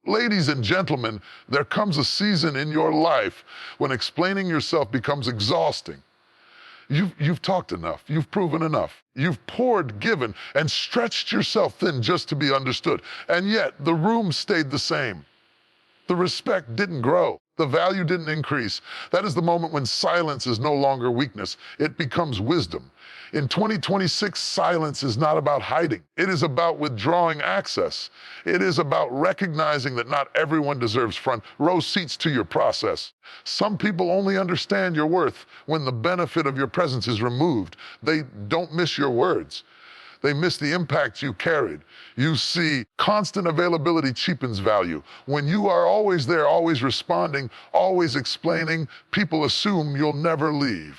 Ladies and gentlemen, there comes a season in your life when explaining yourself becomes exhausting. You've talked enough. You've proven enough. You've poured, given, and stretched yourself thin just to be understood. And yet, the room stayed the same. The respect didn't grow. The value didn't increase. That is the moment when silence is no longer weakness. It becomes wisdom. In 2026, silence is not about hiding. It is about withdrawing access. It is about recognizing that not everyone deserves front row seats to your process. Some people only understand your worth when the benefit of your presence is removed. They don't miss your words. They miss the impact you carried. You see, constant availability cheapens value. When you are always there, always responding, always explaining, people assume you'll never leave.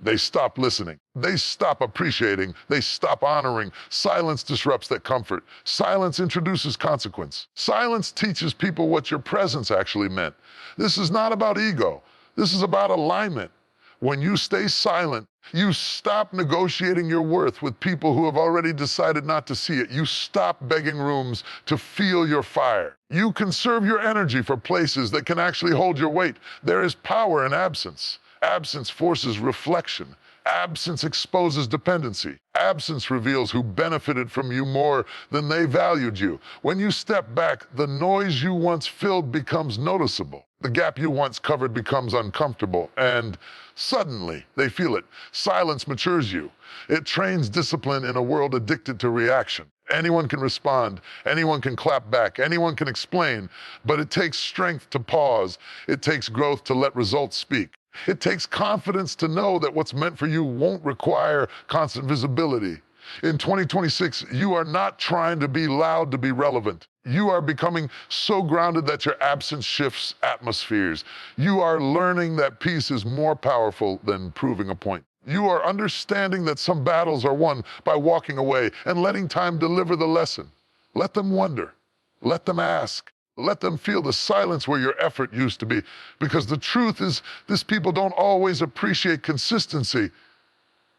They stop listening. They stop appreciating. They stop honoring. Silence disrupts that comfort. Silence introduces consequence. Silence teaches people what your presence actually meant. This is not about ego. This is about alignment. When you stay silent, you stop negotiating your worth with people who have already decided not to see it. You stop begging rooms to feel your fire. You conserve your energy for places that can actually hold your weight. There is power in absence. Absence forces reflection. Absence exposes dependency. Absence reveals who benefited from you more than they valued you. When you step back, the noise you once filled becomes noticeable. The gap you once covered becomes uncomfortable, and suddenly they feel it. Silence matures you. It trains discipline in a world addicted to reaction. Anyone can respond, anyone can clap back, anyone can explain, but it takes strength to pause. It takes growth to let results speak. It takes confidence to know that what's meant for you won't require constant visibility. In 2026, you are not trying to be loud to be relevant. You are becoming so grounded that your absence shifts atmospheres. You are learning that peace is more powerful than proving a point. You are understanding that some battles are won by walking away and letting time deliver the lesson. Let them wonder. Let them ask. Let them feel the silence where your effort used to be. Because the truth is, these people don't always appreciate consistency.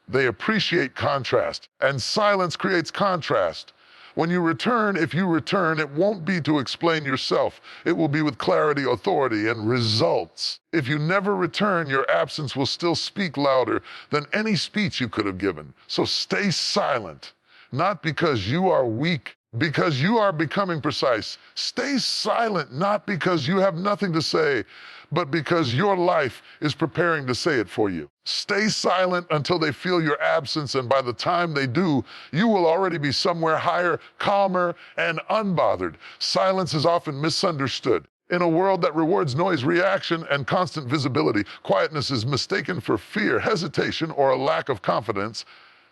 They appreciate contrast. And silence creates contrast. When you return, if you return, it won't be to explain yourself. It will be with clarity, authority, and results. If you never return, your absence will still speak louder than any speech you could have given. So stay silent, not because you are weak, because you are becoming precise. Stay silent, not because you have nothing to say, but because your life is preparing to say it for you. Stay silent until they feel your absence, and by the time they do, you will already be somewhere higher, calmer, and unbothered. Silence is often misunderstood. In a world that rewards noise, reaction, and constant visibility, quietness is mistaken for fear, hesitation, or a lack of confidence.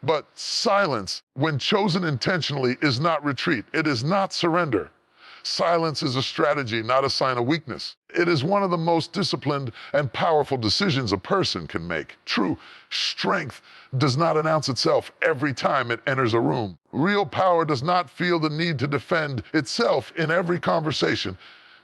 But silence, when chosen intentionally, is not retreat. It is not surrender. Silence is a strategy, not a sign of weakness. It is one of the most disciplined and powerful decisions a person can make. True strength does not announce itself every time it enters a room. Real power does not feel the need to defend itself in every conversation.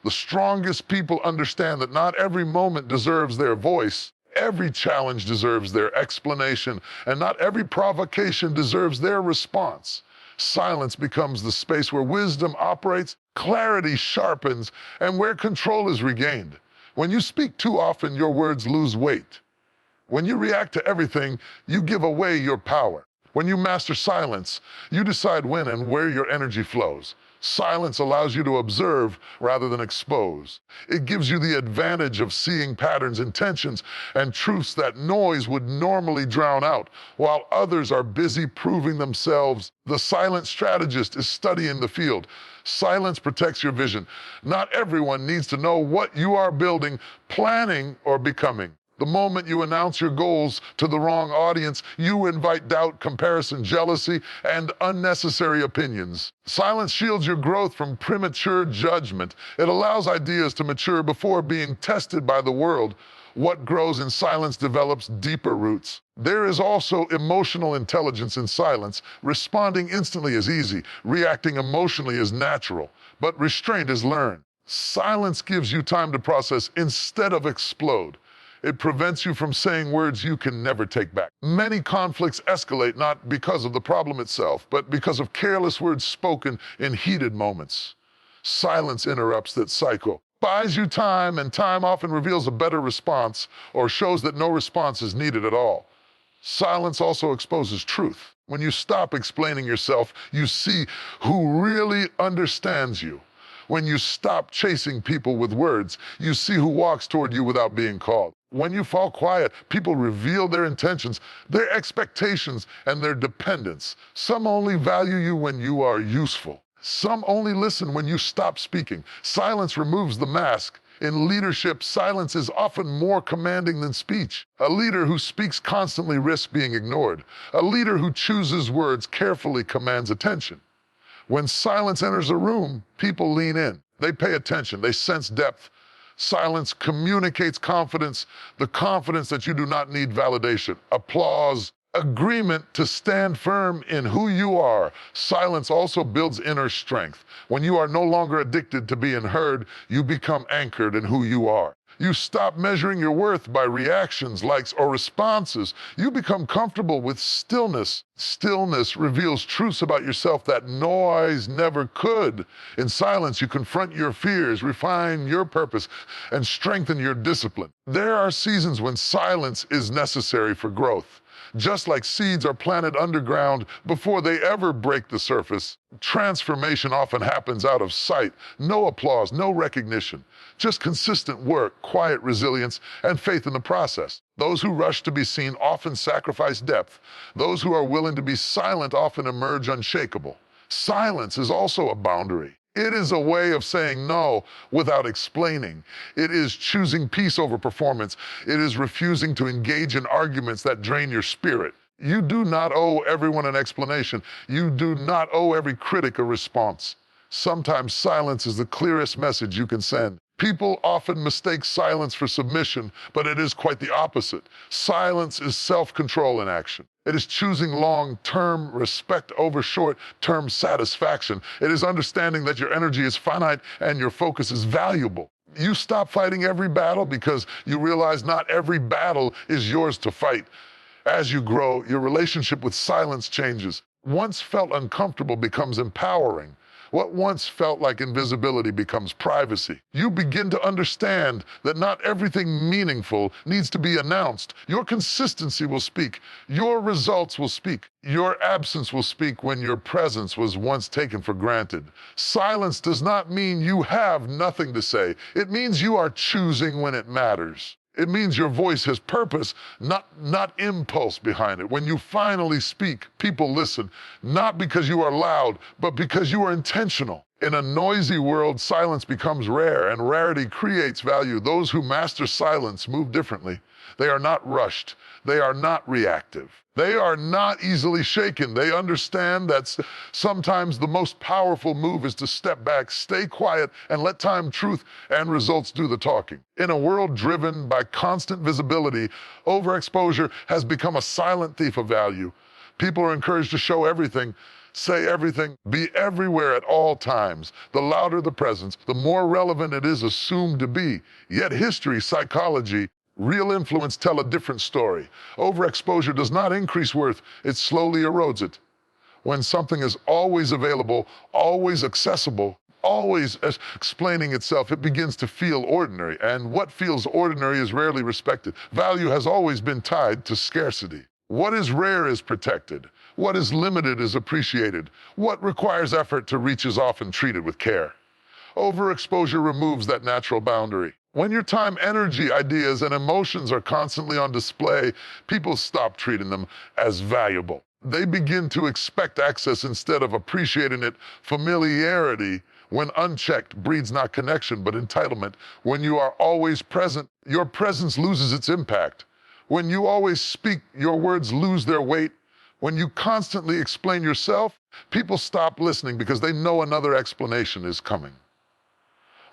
The strongest people understand that not every moment deserves their voice. Every challenge deserves their explanation, and not every provocation deserves their response. Silence becomes the space where wisdom operates, clarity sharpens, and where control is regained. When you speak too often, your words lose weight. When you react to everything, you give away your power. When you master silence, you decide when and where your energy flows. Silence allows you to observe rather than expose. It gives you the advantage of seeing patterns, intentions, and truths that noise would normally drown out. While others are busy proving themselves, the silent strategist is studying the field. Silence protects your vision. Not everyone needs to know what you are building, planning, or becoming. The moment you announce your goals to the wrong audience, you invite doubt, comparison, jealousy, and unnecessary opinions. Silence shields your growth from premature judgment. It allows ideas to mature before being tested by the world. What grows in silence develops deeper roots. There is also emotional intelligence in silence. Responding instantly is easy. Reacting emotionally is natural. But restraint is learned. Silence gives you time to process instead of explode. It prevents you from saying words you can never take back. Many conflicts escalate not because of the problem itself, but because of careless words spoken in heated moments. Silence interrupts that cycle, buys you time, and time often reveals a better response or shows that no response is needed at all. Silence also exposes truth. When you stop explaining yourself, you see who really understands you. When you stop chasing people with words, you see who walks toward you without being called. When you fall quiet, people reveal their intentions, their expectations, and their dependence. Some only value you when you are useful. Some only listen when you stop speaking. Silence removes the mask. In leadership, silence is often more commanding than speech. A leader who speaks constantly risks being ignored. A leader who chooses words carefully commands attention. When silence enters a room, people lean in. They pay attention. They sense depth. Silence communicates confidence, the confidence that you do not need validation, applause, agreement to stand firm in who you are. Silence also builds inner strength. When you are no longer addicted to being heard, you become anchored in who you are. You stop measuring your worth by reactions, likes, or responses. You become comfortable with stillness. Stillness reveals truths about yourself that noise never could. In silence, you confront your fears, refine your purpose, and strengthen your discipline. There are seasons when silence is necessary for growth. Just like seeds are planted underground before they ever break the surface, transformation often happens out of sight. No applause, no recognition, just consistent work, quiet resilience, and faith in the process. Those who rush to be seen often sacrifice depth. Those who are willing to be silent often emerge unshakable. Silence is also a boundary. It is a way of saying no without explaining. It is choosing peace over performance. It is refusing to engage in arguments that drain your spirit. You do not owe everyone an explanation. You do not owe every critic a response. Sometimes silence is the clearest message you can send. People often mistake silence for submission, but it is quite the opposite. Silence is self-control in action. It is choosing long-term respect over short-term satisfaction. It is understanding that your energy is finite and your focus is valuable. You stop fighting every battle because you realize not every battle is yours to fight. As you grow, your relationship with silence changes. Once felt uncomfortable becomes empowering. What once felt like invisibility becomes privacy. You begin to understand that not everything meaningful needs to be announced. Your consistency will speak. Your results will speak. Your absence will speak when your presence was once taken for granted. Silence does not mean you have nothing to say. It means you are choosing when it matters. It means your voice has purpose, not impulse behind it. When you finally speak, people listen, not because you are loud, but because you are intentional. In a noisy world, silence becomes rare, and rarity creates value. Those who master silence move differently. They are not rushed. They are not reactive. They are not easily shaken. They understand that sometimes the most powerful move is to step back, stay quiet, and let time, truth, and results do the talking. In a world driven by constant visibility, overexposure has become a silent thief of value. People are encouraged to show everything, say everything, be everywhere at all times. The louder the presence, the more relevant it is assumed to be. Yet history, psychology, real influence tell a different story. Overexposure does not increase worth, it slowly erodes it. When something is always available, always accessible, always explaining itself, it begins to feel ordinary. And what feels ordinary is rarely respected. Value has always been tied to scarcity. What is rare is protected. What is limited is appreciated. What requires effort to reach is often treated with care. Overexposure removes that natural boundary. When your time, energy, ideas, and emotions are constantly on display, people stop treating them as valuable. They begin to expect access instead of appreciating it. Familiarity, when unchecked, breeds not connection, but entitlement. When you are always present, your presence loses its impact. When you always speak, your words lose their weight. When you constantly explain yourself, people stop listening because they know another explanation is coming.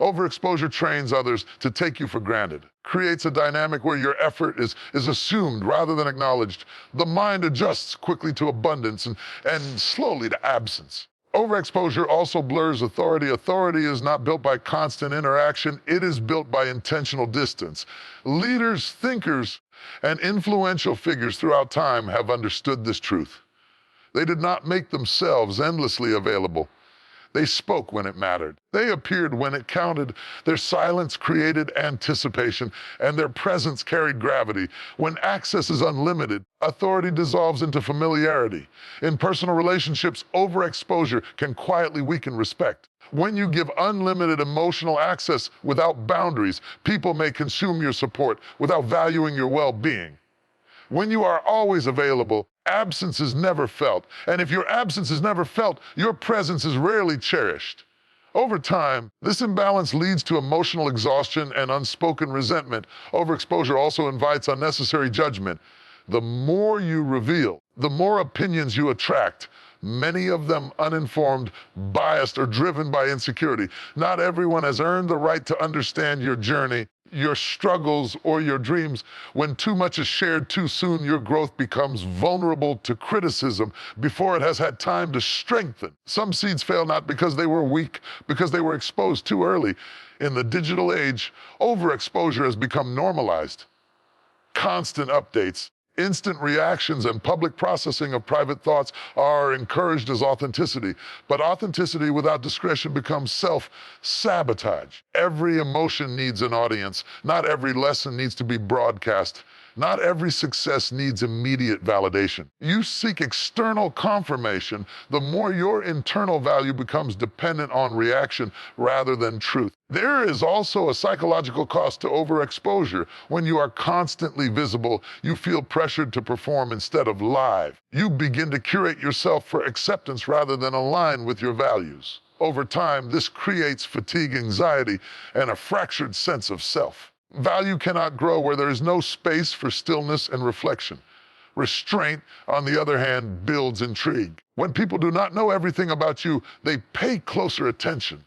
Overexposure trains others to take you for granted, creates a dynamic where your effort is assumed rather than acknowledged. The mind adjusts quickly to abundance and slowly to absence. Overexposure also blurs authority. Authority is not built by constant interaction. It is built by intentional distance. Leaders, thinkers, and influential figures throughout time have understood this truth. They did not make themselves endlessly available. They spoke when it mattered. They appeared when it counted. Their silence created anticipation, and their presence carried gravity. When access is unlimited, authority dissolves into familiarity. In personal relationships, overexposure can quietly weaken respect. When you give unlimited emotional access without boundaries, people may consume your support without valuing your well-being. When you are always available, absence is never felt. And if your absence is never felt, your presence is rarely cherished. Over time, this imbalance leads to emotional exhaustion and unspoken resentment. Overexposure also invites unnecessary judgment. The more you reveal, the more opinions you attract, many of them uninformed, biased, or driven by insecurity. Not everyone has earned the right to understand your journey, your struggles, or your dreams. When too much is shared too soon, your growth becomes vulnerable to criticism before it has had time to strengthen. Some seeds fail not because they were weak, because they were exposed too early. In the digital age, overexposure has become normalized. Constant updates, instant reactions, and public processing of private thoughts are encouraged as authenticity. But authenticity without discretion becomes self-sabotage. Every emotion needs an audience. Not every lesson needs to be broadcast. Not every success needs immediate validation. You seek external confirmation, the more your internal value becomes dependent on reaction rather than truth. There is also a psychological cost to overexposure. When you are constantly visible, you feel pressured to perform instead of live. You begin to curate yourself for acceptance rather than align with your values. Over time, this creates fatigue, anxiety, and a fractured sense of self. Value cannot grow where there is no space for stillness and reflection. Restraint, on the other hand, builds intrigue. When people do not know everything about you, they pay closer attention.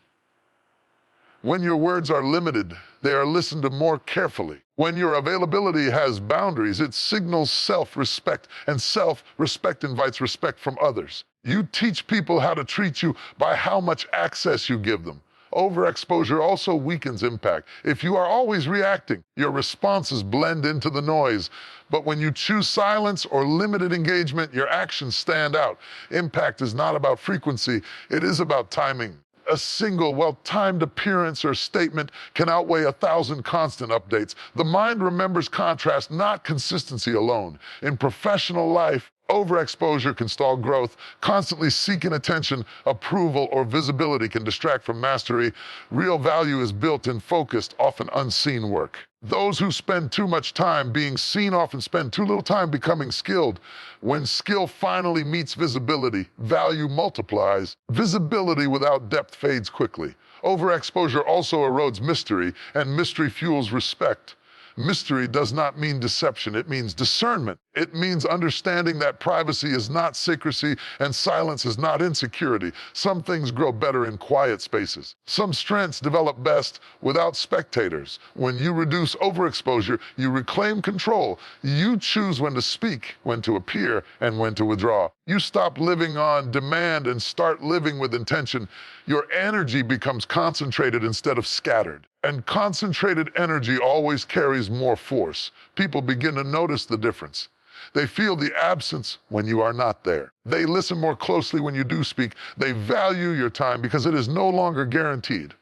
When your words are limited, they are listened to more carefully. When your availability has boundaries, it signals self-respect, and self-respect invites respect from others. You teach people how to treat you by how much access you give them. Overexposure also weakens impact. If you are always reacting, your responses blend into the noise. But when you choose silence or limited engagement, your actions stand out. Impact is not about frequency, it is about timing. A single, well-timed appearance or statement can outweigh 1,000 constant updates. The mind remembers contrast, not consistency alone. In professional life, overexposure can stall growth. Constantly seeking attention, approval, or visibility can distract from mastery. Real value is built in focused, often unseen work. Those who spend too much time being seen often spend too little time becoming skilled. When skill finally meets visibility, value multiplies. Visibility without depth fades quickly. Overexposure also erodes mystery, and mystery fuels respect. Mystery does not mean deception, it means discernment. It means understanding that privacy is not secrecy and silence is not insecurity. Some things grow better in quiet spaces. Some strengths develop best without spectators. When you reduce overexposure, you reclaim control. You choose when to speak, when to appear, and when to withdraw. You stop living on demand and start living with intention. Your energy becomes concentrated instead of scattered. And concentrated energy always carries more force. People begin to notice the difference. They feel the absence when you are not there. They listen more closely when you do speak. They value your time because it is no longer guaranteed.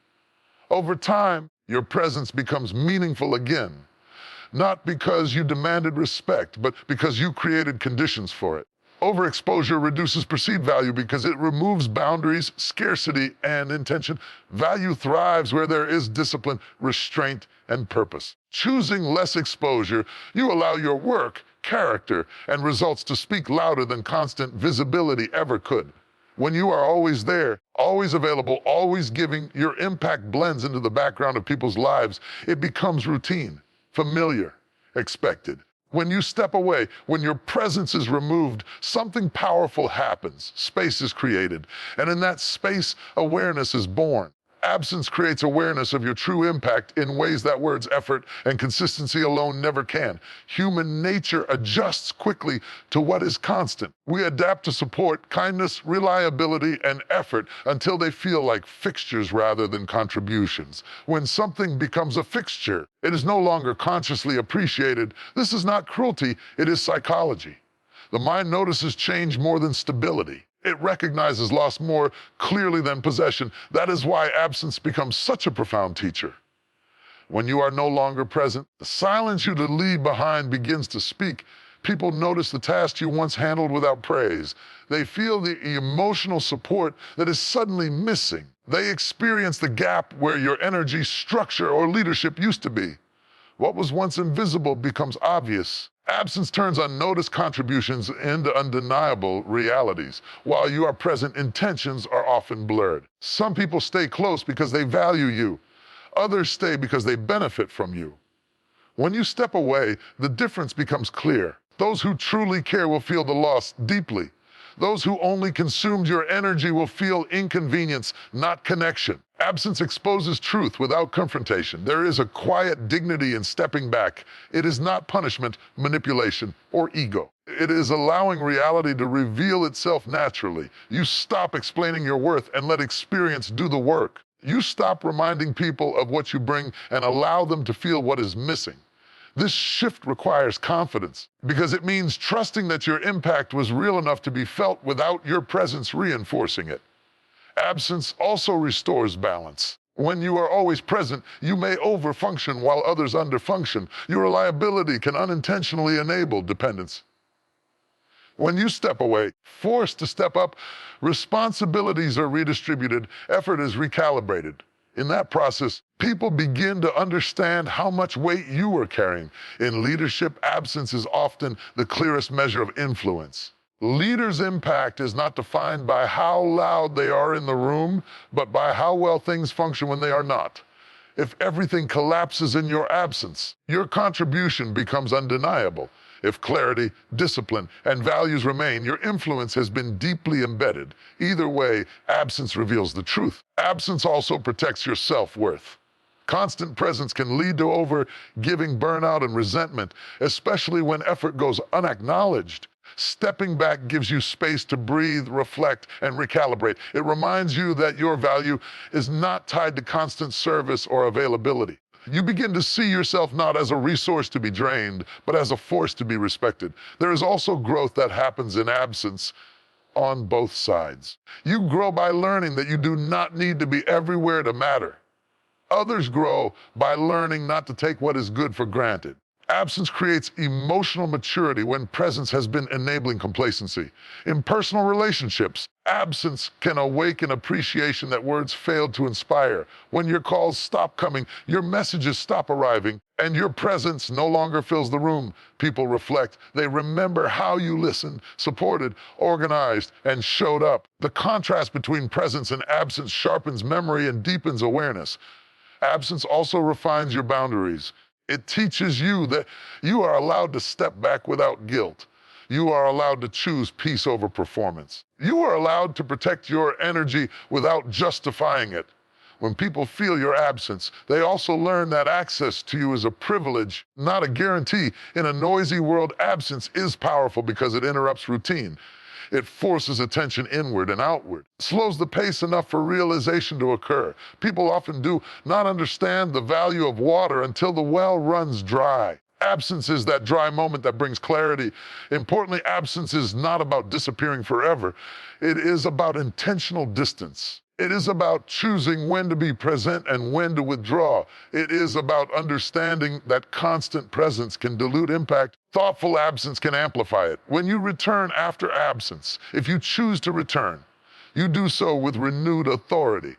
Over time, your presence becomes meaningful again. Not because you demanded respect, but because you created conditions for it. Overexposure reduces perceived value because it removes boundaries, scarcity, and intention. Value thrives where there is discipline, restraint, and purpose. Choosing less exposure, you allow your work, character, and results to speak louder than constant visibility ever could. When you are always there, always available, always giving, your impact blends into the background of people's lives. It becomes routine, familiar, expected. When you step away, when your presence is removed, something powerful happens. Space is created. And in that space, awareness is born. Absence creates awareness of your true impact in ways that words, effort, and consistency alone never can. Human nature adjusts quickly to what is constant. We adapt to support, kindness, reliability, and effort until they feel like fixtures rather than contributions. When something becomes a fixture, it is no longer consciously appreciated. This is not cruelty, it is psychology. The mind notices change more than stability. It recognizes loss more clearly than possession. That is why absence becomes such a profound teacher. When you are no longer present, the silence you to leave behind begins to speak. People notice the tasks you once handled without praise. They feel the emotional support that is suddenly missing. They experience the gap where your energy, structure, or leadership used to be. What was once invisible becomes obvious. Absence turns unnoticed contributions into undeniable realities. While you are present, intentions are often blurred. Some people stay close because they value you. Others stay because they benefit from you. When you step away, the difference becomes clear. Those who truly care will feel the loss deeply. Those who only consumed your energy will feel inconvenience, not connection. Absence exposes truth without confrontation. There is a quiet dignity in stepping back. It is not punishment, manipulation, or ego. It is allowing reality to reveal itself naturally. You stop explaining your worth and let experience do the work. You stop reminding people of what you bring and allow them to feel what is missing. This shift requires confidence because it means trusting that your impact was real enough to be felt without your presence reinforcing it. Absence also restores balance. When you are always present, you may overfunction while others underfunction. Your reliability can unintentionally enable dependence. When you step away, forced to step up, responsibilities are redistributed, effort is recalibrated. In that process, people begin to understand how much weight you are carrying. In leadership, absence is often the clearest measure of influence. Leaders' impact is not defined by how loud they are in the room, but by how well things function when they are not. If everything collapses in your absence, your contribution becomes undeniable. If clarity, discipline, and values remain, your influence has been deeply embedded. Either way, absence reveals the truth. Absence also protects your self-worth. Constant presence can lead to over-giving, burnout, and resentment, especially when effort goes unacknowledged. Stepping back gives you space to breathe, reflect, and recalibrate. It reminds you that your value is not tied to constant service or availability. You begin to see yourself not as a resource to be drained, but as a force to be respected. There is also growth that happens in absence on both sides. You grow by learning that you do not need to be everywhere to matter. Others grow by learning not to take what is good for granted. Absence creates emotional maturity when presence has been enabling complacency. In personal relationships, absence can awaken appreciation that words failed to inspire. When your calls stop coming, your messages stop arriving, and your presence no longer fills the room, people reflect. They remember how you listened, supported, organized, and showed up. The contrast between presence and absence sharpens memory and deepens awareness. Absence also refines your boundaries. It teaches you that you are allowed to step back without guilt. You are allowed to choose peace over performance. You are allowed to protect your energy without justifying it. When people feel your absence, they also learn that access to you is a privilege, not a guarantee. In a noisy world, absence is powerful because it interrupts routine. It forces attention inward and outward, slows the pace enough for realization to occur. People often do not understand the value of water until the well runs dry. Absence is that dry moment that brings clarity. Importantly, absence is not about disappearing forever. It is about intentional distance. It is about choosing when to be present and when to withdraw. It is about understanding that constant presence can dilute impact. Thoughtful absence can amplify it. When you return after absence, if you choose to return, you do so with renewed authority.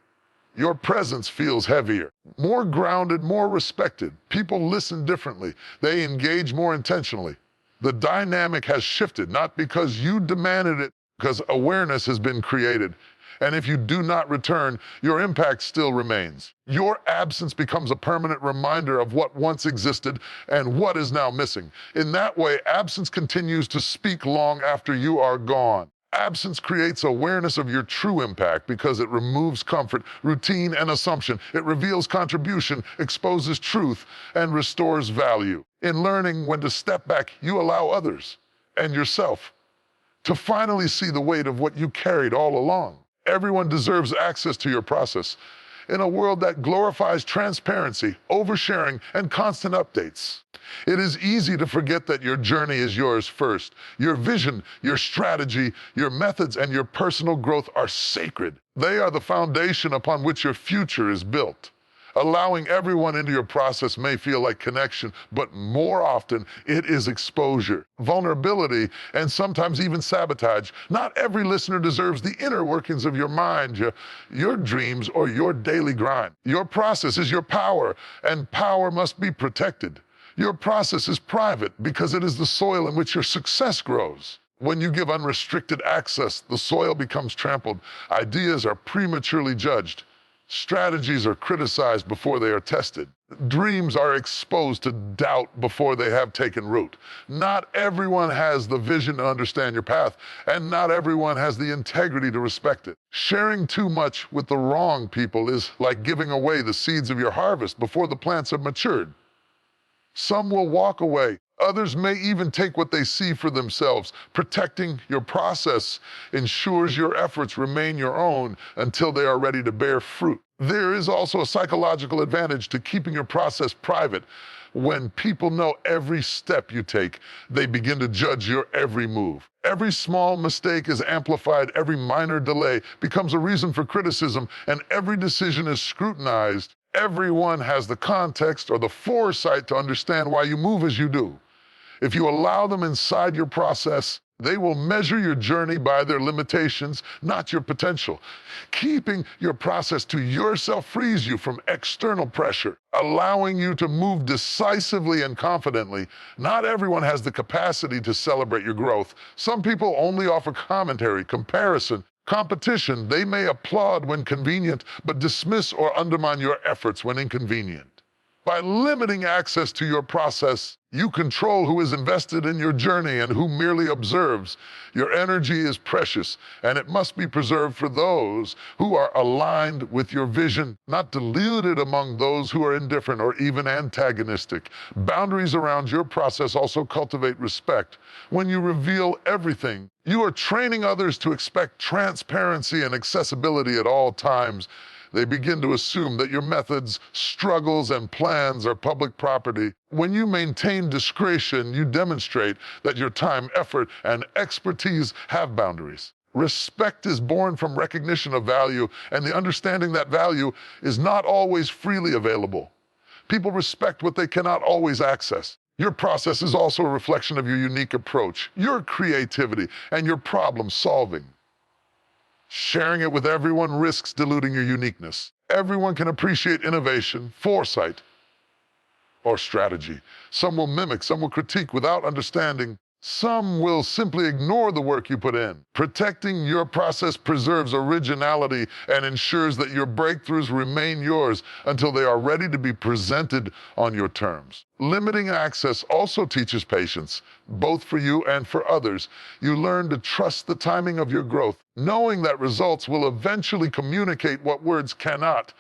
Your presence feels heavier, more grounded, more respected. People listen differently. They engage more intentionally. The dynamic has shifted, not because you demanded it, because awareness has been created. And if you do not return, your impact still remains. Your absence becomes a permanent reminder of what once existed and what is now missing. In that way, absence continues to speak long after you are gone. Absence creates awareness of your true impact because it removes comfort, routine, and assumption. It reveals contribution, exposes truth, and restores value. In learning when to step back, you allow others and yourself to finally see the weight of what you carried all along. Everyone deserves access to your process. in a world that glorifies transparency, oversharing, and constant updates. It is easy to forget that your journey is yours first. Your vision, your strategy, your methods, and your personal growth are sacred. They are the foundation upon which your future is built. Allowing everyone into your process may feel like connection, but more often it is exposure, vulnerability, and sometimes even sabotage. Not every listener deserves the inner workings of your mind, your dreams, or your daily grind. Your process is your power, and power must be protected. Your process is private because it is the soil in which your success grows. When you give unrestricted access, the soil becomes trampled. Ideas are prematurely judged. Strategies are criticized before they are tested. Dreams are exposed to doubt before they have taken root. Not everyone has the vision to understand your path, and not everyone has the integrity to respect it. Sharing too much with the wrong people is like giving away the seeds of your harvest before the plants have matured. Some will walk away. Others may even take what they see for themselves. Protecting your process ensures your efforts remain your own until they are ready to bear fruit. There is also a psychological advantage to keeping your process private. When people know every step you take, they begin to judge your every move. Every small mistake is amplified, every minor delay becomes a reason for criticism, and every decision is scrutinized. Everyone has the context or the foresight to understand why you move as you do. If you allow them inside your process, they will measure your journey by their limitations, not your potential. Keeping your process to yourself frees you from external pressure, allowing you to move decisively and confidently. Not everyone has the capacity to celebrate your growth. Some people only offer commentary, comparison, competition. They may applaud when convenient, but dismiss or undermine your efforts when inconvenient. By limiting access to your process, you control who is invested in your journey and who merely observes. Your energy is precious, and it must be preserved for those who are aligned with your vision, not diluted among those who are indifferent or even antagonistic. Boundaries around your process also cultivate respect. When you reveal everything, you are training others to expect transparency and accessibility at all times. They begin to assume that your methods, struggles, and plans are public property. When you maintain discretion, you demonstrate that your time, effort, and expertise have boundaries. Respect is born from recognition of value and the understanding that value is not always freely available. People respect what they cannot always access. Your process is also a reflection of your unique approach, your creativity, and your problem solving. Sharing it with everyone risks diluting your uniqueness. Everyone can appreciate innovation, foresight, or strategy. Some will mimic, some will critique without understanding. Some will simply ignore the work you put in. Protecting your process preserves originality and ensures that your breakthroughs remain yours until they are ready to be presented on your terms. Limiting access also teaches patience, both for you and for others. You learn to trust the timing of your growth, knowing that results will eventually communicate what words cannot.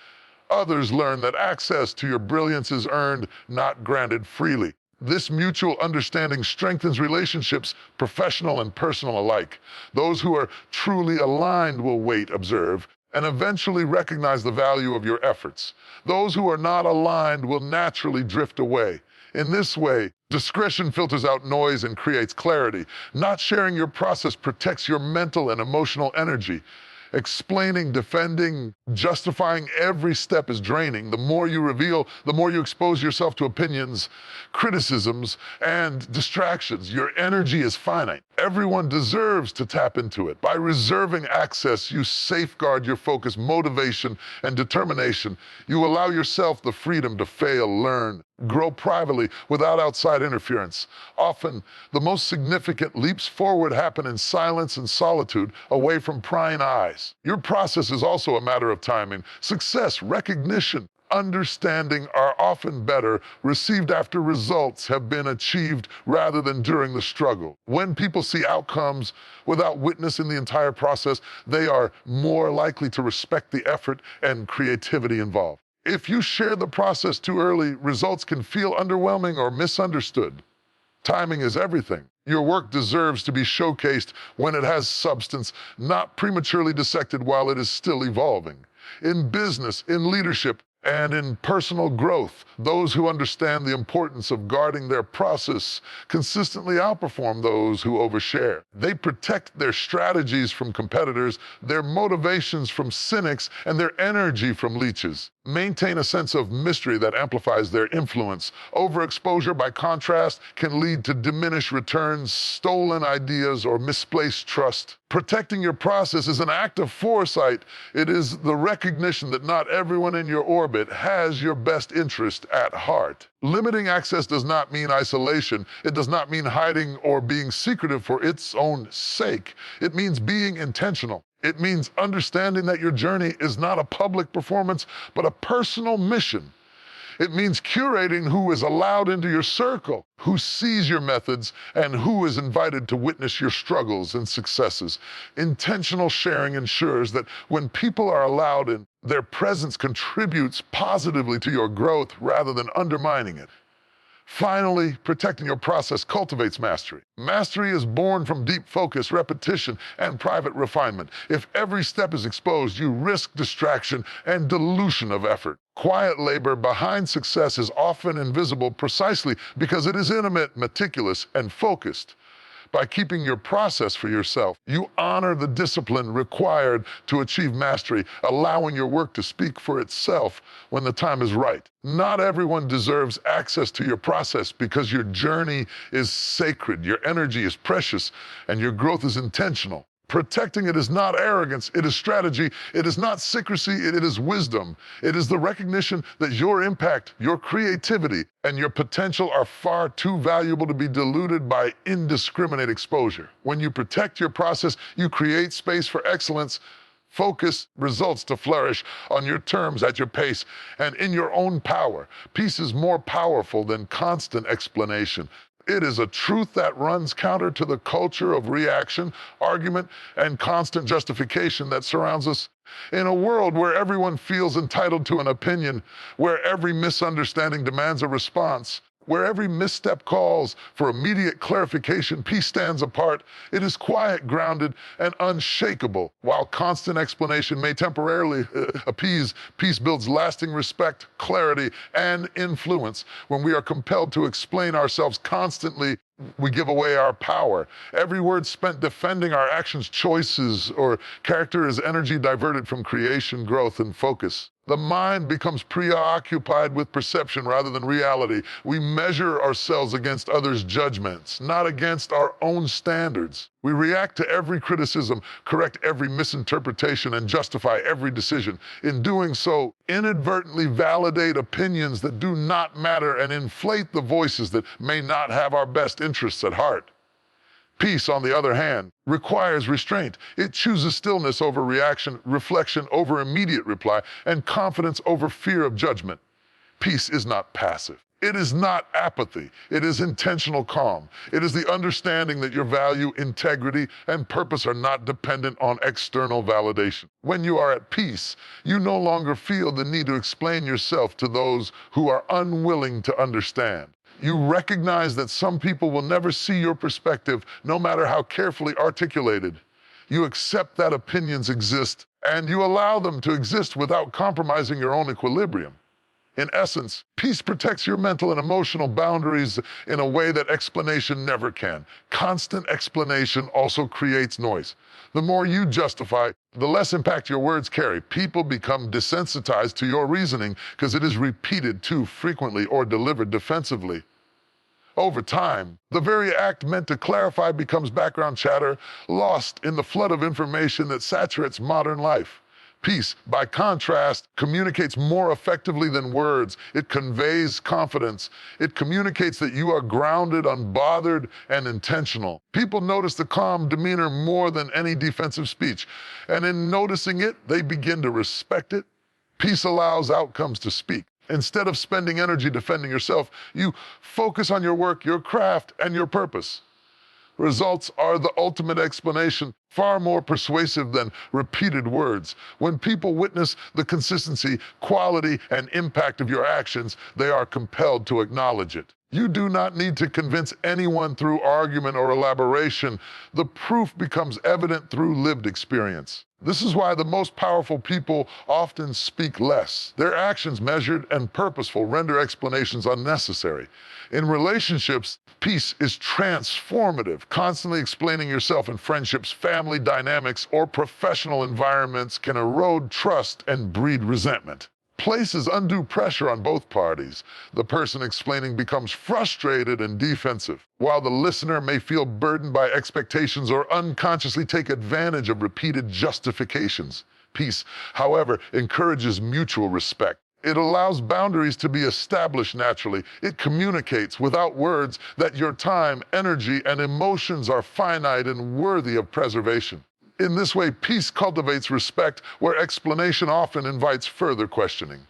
Others learn that access to your brilliance is earned, not granted freely. This mutual understanding strengthens relationships, professional and personal alike. Those who are truly aligned will wait, observe, and eventually recognize the value of your efforts. Those who are not aligned will naturally drift away. In this way, discretion filters out noise and creates clarity. Not sharing your process protects your mental and emotional energy. Explaining, defending, justifying every step is draining. The more you reveal, the more you expose yourself to opinions, criticisms, and distractions. Your energy is finite. Everyone deserves to tap into it. By reserving access, you safeguard your focus, motivation, and determination. You allow yourself the freedom to fail, learn, grow privately without outside interference. Often, the most significant leaps forward happen in silence and solitude, away from prying eyes. Your process is also a matter of timing. Success, recognition, understanding are often better received after results have been achieved rather than during the struggle. When people see outcomes without witnessing the entire process, they are more likely to respect the effort and creativity involved. If you share the process too early, results can feel underwhelming or misunderstood. Timing is everything. Your work deserves to be showcased when it has substance, not prematurely dissected while it is still evolving. In business, in leadership, and in personal growth, those who understand the importance of guarding their process consistently outperform those who overshare. They protect their strategies from competitors, their motivations from cynics, and their energy from leeches. Maintain a sense of mystery that amplifies their influence. Overexposure, by contrast, can lead to diminished returns, stolen ideas, or misplaced trust. Protecting your process is an act of foresight. It is the recognition that not everyone in your orbit has your best interest at heart. Limiting access does not mean isolation. It does not mean hiding or being secretive for its own sake. It means being intentional. It means understanding that your journey is not a public performance, but a personal mission. It means curating who is allowed into your circle, who sees your methods, and who is invited to witness your struggles and successes. Intentional sharing ensures that when people are allowed in, their presence contributes positively to your growth rather than undermining it. Finally, protecting your process cultivates mastery. Mastery is born from deep focus, repetition, and private refinement. If every step is exposed, you risk distraction and dilution of effort. Quiet labor behind success is often invisible precisely because it is intimate, meticulous, and focused. By keeping your process for yourself, you honor the discipline required to achieve mastery, allowing your work to speak for itself when the time is right. Not everyone deserves access to your process because your journey is sacred, your energy is precious, and your growth is intentional. Protecting it is not arrogance, it is strategy. It is not secrecy, it is wisdom. It is the recognition that your impact, your creativity, and your potential are far too valuable to be diluted by indiscriminate exposure. When you protect your process, you create space for excellence, focus results to flourish on your terms, at your pace, and in your own power. Peace is more powerful than constant explanation. It is a truth that runs counter to the culture of reaction, argument, and constant justification that surrounds us. In a world where everyone feels entitled to an opinion, where every misunderstanding demands a response, where every misstep calls for immediate clarification, peace stands apart. It is quiet, grounded, and unshakable. While constant explanation may temporarily appease, peace builds lasting respect, clarity, and influence. When we are compelled to explain ourselves constantly, we give away our power. Every word spent defending our actions, choices, or character is energy diverted from creation, growth, and focus. The mind becomes preoccupied with perception rather than reality. We measure ourselves against others' judgments, not against our own standards. We react to every criticism, correct every misinterpretation, and justify every decision. In doing so, inadvertently validate opinions that do not matter and inflate the voices that may not have our best interests at heart. Peace, on the other hand, requires restraint. It chooses stillness over reaction, reflection over immediate reply, and confidence over fear of judgment. Peace is not passive. It is not apathy. It is intentional calm. It is the understanding that your value, integrity, and purpose are not dependent on external validation. When you are at peace, you no longer feel the need to explain yourself to those who are unwilling to understand. You recognize that some people will never see your perspective, no matter how carefully articulated. You accept that opinions exist, and you allow them to exist without compromising your own equilibrium. In essence, peace protects your mental and emotional boundaries in a way that explanation never can. Constant explanation also creates noise. The more you justify, the less impact your words carry. People become desensitized to your reasoning because it is repeated too frequently or delivered defensively. Over time, the very act meant to clarify becomes background chatter, lost in the flood of information that saturates modern life. Peace, by contrast, communicates more effectively than words. It conveys confidence. It communicates that you are grounded, unbothered, and intentional. People notice the calm demeanor more than any defensive speech. And in noticing it, they begin to respect it. Peace allows outcomes to speak. Instead of spending energy defending yourself, you focus on your work, your craft, and your purpose. Results are the ultimate explanation. far more persuasive than repeated words. When people witness the consistency, quality, and impact of your actions, they are compelled to acknowledge it. You do not need to convince anyone through argument or elaboration. The proof becomes evident through lived experience. This is why the most powerful people often speak less. Their actions, measured and purposeful, render explanations unnecessary. In relationships, peace is transformative. Constantly explaining yourself in friendships, family dynamics, or professional environments can erode trust and breed resentment. Places undue pressure on both parties. The person explaining becomes frustrated and defensive, while the listener may feel burdened by expectations or unconsciously take advantage of repeated justifications. Peace, however, encourages mutual respect. It allows boundaries to be established naturally. It communicates without words that your time, energy, and emotions are finite and worthy of preservation. In this way, peace cultivates respect where explanation often invites further questioning.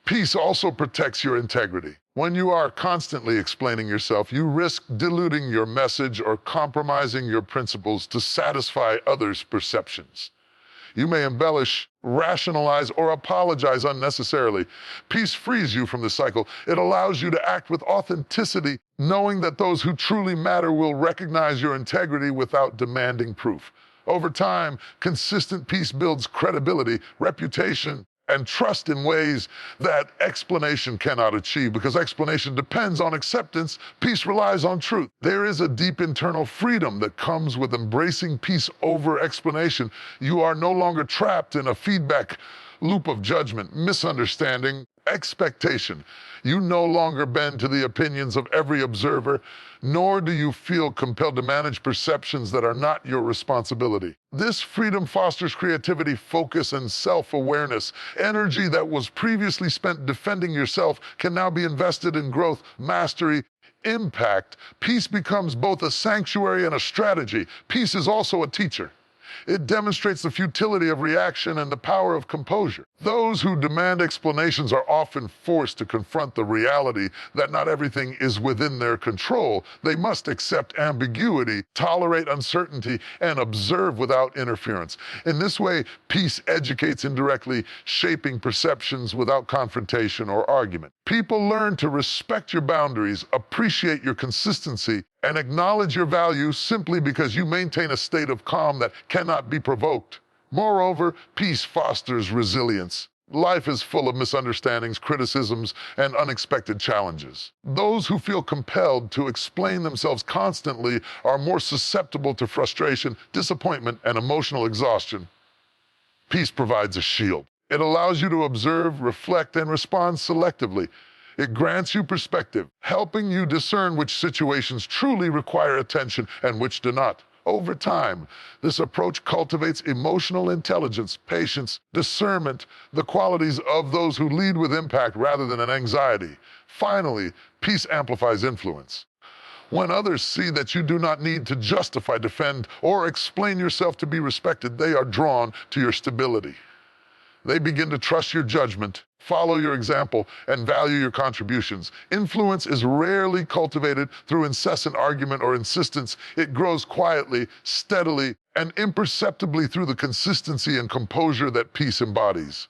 Peace also protects your integrity. When you are constantly explaining yourself, you risk diluting your message or compromising your principles to satisfy others' perceptions. You may embellish, rationalize, or apologize unnecessarily. Peace frees you from the cycle. It allows you to act with authenticity, knowing that those who truly matter will recognize your integrity without demanding proof. Over time, consistent peace builds credibility, reputation, and trust in ways that explanation cannot achieve, because explanation depends on acceptance. Peace relies on truth. There is a deep internal freedom that comes with embracing peace over explanation. You are no longer trapped in a feedback loop of judgment, misunderstanding, expectation. You no longer bend to the opinions of every observer, nor do you feel compelled to manage perceptions that are not your responsibility. This freedom fosters creativity, focus, and self-awareness. Energy that was previously spent defending yourself can now be invested in growth, mastery, impact. Peace becomes both a sanctuary and a strategy. Peace is also a teacher. It demonstrates the futility of reaction and the power of composure. Those who demand explanations are often forced to confront the reality that not everything is within their control. They must accept ambiguity, tolerate uncertainty, and observe without interference. In this way, peace educates indirectly, shaping perceptions without confrontation or argument. People learn to respect your boundaries, appreciate your consistency, and acknowledge your value simply because you maintain a state of calm that cannot be provoked. Moreover, peace fosters resilience. Life is full of misunderstandings, criticisms, and unexpected challenges. Those who feel compelled to explain themselves constantly are more susceptible to frustration, disappointment, and emotional exhaustion. Peace provides a shield. It allows you to observe, reflect, and respond selectively. It grants you perspective, helping you discern which situations truly require attention and which do not. Over time, this approach cultivates emotional intelligence, patience, discernment, the qualities of those who lead with impact rather than an anxiety. Finally, peace amplifies influence. When others see that you do not need to justify, defend, or explain yourself to be respected, they are drawn to your stability. They begin to trust your judgment, follow your example, and value your contributions. Influence is rarely cultivated through incessant argument or insistence. It grows quietly, steadily, and imperceptibly through the consistency and composure that peace embodies.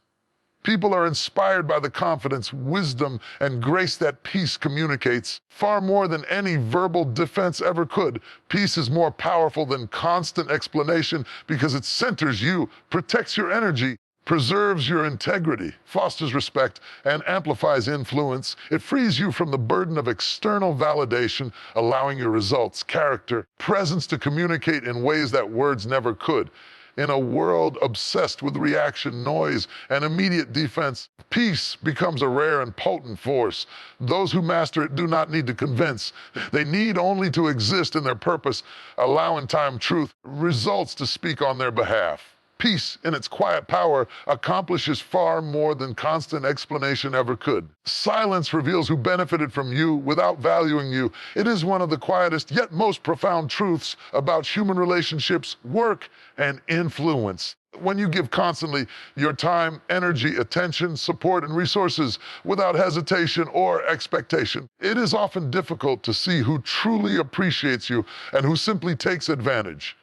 People are inspired by the confidence, wisdom, and grace that peace communicates. Far more than any verbal defense ever could, peace is more powerful than constant explanation because it centers you, protects your energy, preserves your integrity, fosters respect, and amplifies influence. It frees you from the burden of external validation, allowing your results, character, presence to communicate in ways that words never could. In a world obsessed with reaction, noise, and immediate defense, peace becomes a rare and potent force. Those who master it do not need to convince. They need only to exist in their purpose, allow in time, truth, results to speak on their behalf. Peace, in its quiet power, accomplishes far more than constant explanation ever could. Silence reveals who benefited from you without valuing you. It is one of the quietest yet most profound truths about human relationships, work, and influence. When you give constantly your time, energy, attention, support, and resources without hesitation or expectation, it is often difficult to see who truly appreciates you and who simply takes advantage.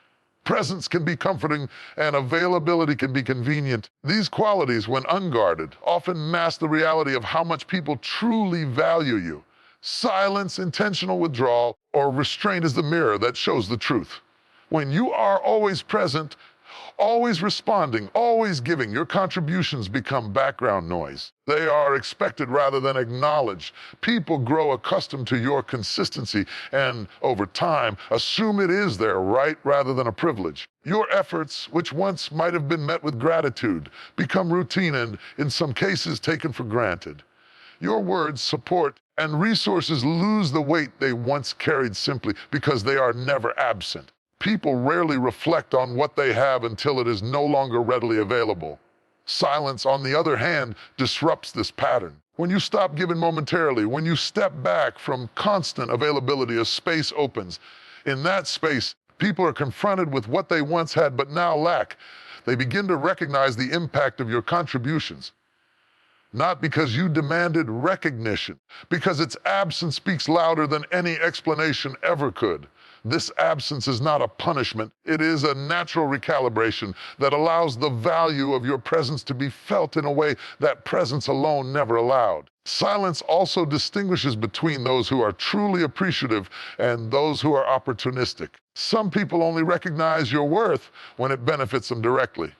Presence can be comforting, and availability can be convenient. These qualities, when unguarded, often mask the reality of how much people truly value you. Silence, intentional withdrawal, or restraint is the mirror that shows the truth. When you are always present, always responding, always giving, your contributions become background noise. They are expected rather than acknowledged. People grow accustomed to your consistency and, over time, assume it is their right rather than a privilege. Your efforts, which once might have been met with gratitude, become routine and, in some cases, taken for granted. Your words, support, and resources lose the weight they once carried simply because they are never absent. People rarely reflect on what they have until it is no longer readily available. Silence, on the other hand, disrupts this pattern. When you stop giving momentarily, when you step back from constant availability, a space opens. In that space, people are confronted with what they once had but now lack. They begin to recognize the impact of your contributions. Not because you demanded recognition, because its absence speaks louder than any explanation ever could. This absence is not a punishment. It is a natural recalibration that allows the value of your presence to be felt in a way that presence alone never allowed. Silence also distinguishes between those who are truly appreciative and those who are opportunistic. Some people only recognize your worth when it benefits them directly.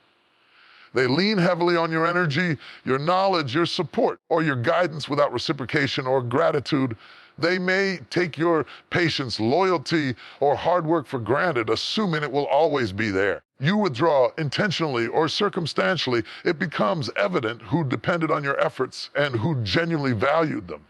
They lean heavily on your energy, your knowledge, your support, or your guidance without reciprocation or gratitude. They may take your patience, loyalty, or hard work for granted, assuming it will always be there. You withdraw intentionally or circumstantially, it becomes evident who depended on your efforts and who genuinely valued them.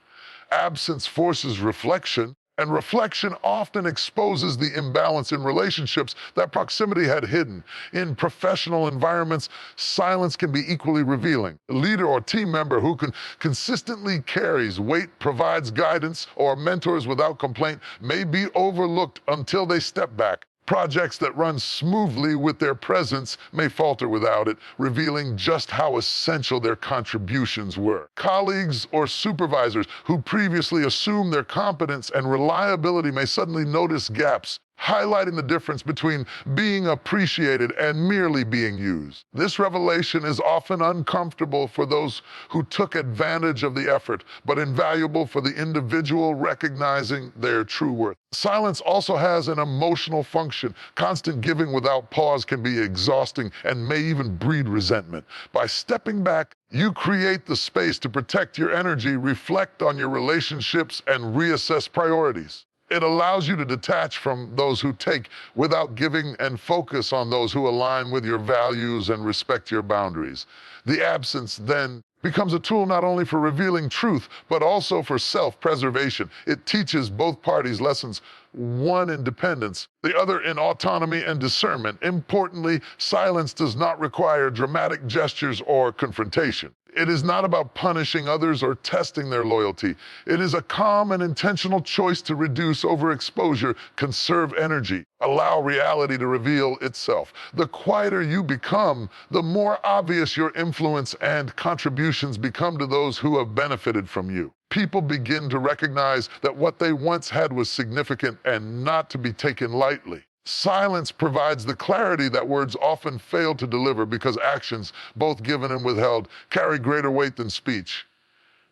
Absence forces reflection, and reflection often exposes the imbalance in relationships that proximity had hidden. In professional environments, silence can be equally revealing. A leader or team member who consistently carries weight, provides guidance, or mentors without complaint may be overlooked until they step back. Projects that run smoothly with their presence may falter without it, revealing just how essential their contributions were. Colleagues or supervisors who previously assumed their competence and reliability may suddenly notice gaps, highlighting the difference between being appreciated and merely being used. This revelation is often uncomfortable for those who took advantage of the effort, but invaluable for the individual recognizing their true worth. Silence also has an emotional function. Constant giving without pause can be exhausting and may even breed resentment. By stepping back, you create the space to protect your energy, reflect on your relationships, and reassess priorities. It allows you to detach from those who take without giving and focus on those who align with your values and respect your boundaries. The absence then becomes a tool not only for revealing truth, but also for self-preservation. It teaches both parties lessons, one in dependence, the other in autonomy and discernment. Importantly, silence does not require dramatic gestures or confrontation. It is not about punishing others or testing their loyalty. It is a calm and intentional choice to reduce overexposure, conserve energy, allow reality to reveal itself. The quieter you become, the more obvious your influence and contributions become to those who have benefited from you. People begin to recognize that what they once had was significant and not to be taken lightly. Silence provides the clarity that words often fail to deliver because actions, both given and withheld, carry greater weight than speech.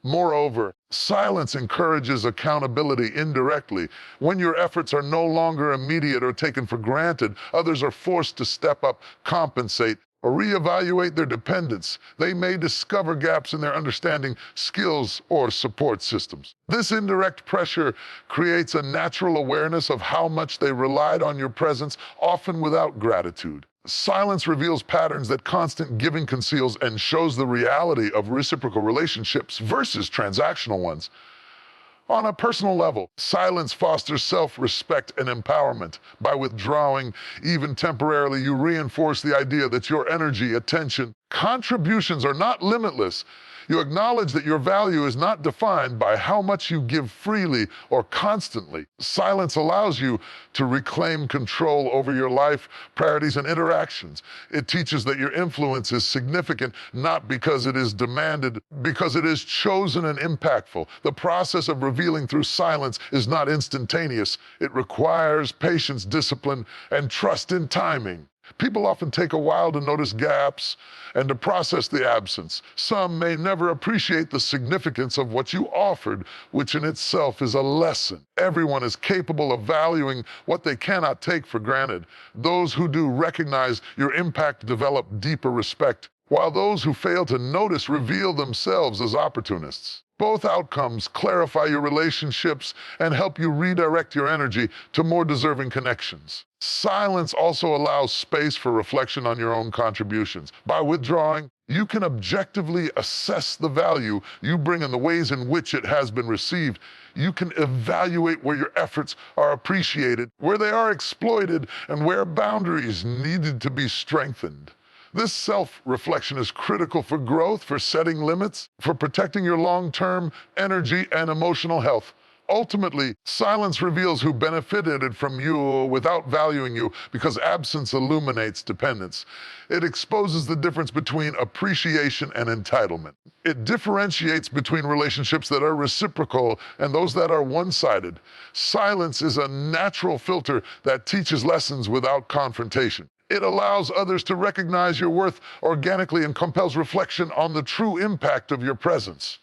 Moreover, silence encourages accountability indirectly. When your efforts are no longer immediate or taken for granted, others are forced to step up, compensate, or reevaluate their dependence. They may discover gaps in their understanding, skills, or support systems. This indirect pressure creates a natural awareness of how much they relied on your presence, often without gratitude. Silence reveals patterns that constant giving conceals and shows the reality of reciprocal relationships versus transactional ones. On a personal level, silence fosters self-respect and empowerment. By withdrawing, even temporarily, you reinforce the idea that your energy, attention, contributions are not limitless. You acknowledge that your value is not defined by how much you give freely or constantly. Silence allows you to reclaim control over your life, priorities, and interactions. It teaches that your influence is significant not because it is demanded, because it is chosen and impactful. The process of revealing through silence is not instantaneous. It requires patience, discipline, and trust in timing. People often take a while to notice gaps and to process the absence. Some may never appreciate the significance of what you offered, which in itself is a lesson. Everyone is capable of valuing what they cannot take for granted. Those who do recognize your impact develop deeper respect, while those who fail to notice reveal themselves as opportunists. Both outcomes clarify your relationships and help you redirect your energy to more deserving connections. Silence also allows space for reflection on your own contributions. By withdrawing, you can objectively assess the value you bring and the ways in which it has been received. You can evaluate where your efforts are appreciated, where they are exploited, and where boundaries needed to be strengthened. This self-reflection is critical for growth, for setting limits, for protecting your long-term energy and emotional health. Ultimately, silence reveals who benefited from you without valuing you, because absence illuminates dependence. It exposes the difference between appreciation and entitlement. It differentiates between relationships that are reciprocal and those that are one-sided. Silence is a natural filter that teaches lessons without confrontation. It allows others to recognize your worth organically and compels reflection on the true impact of your presence.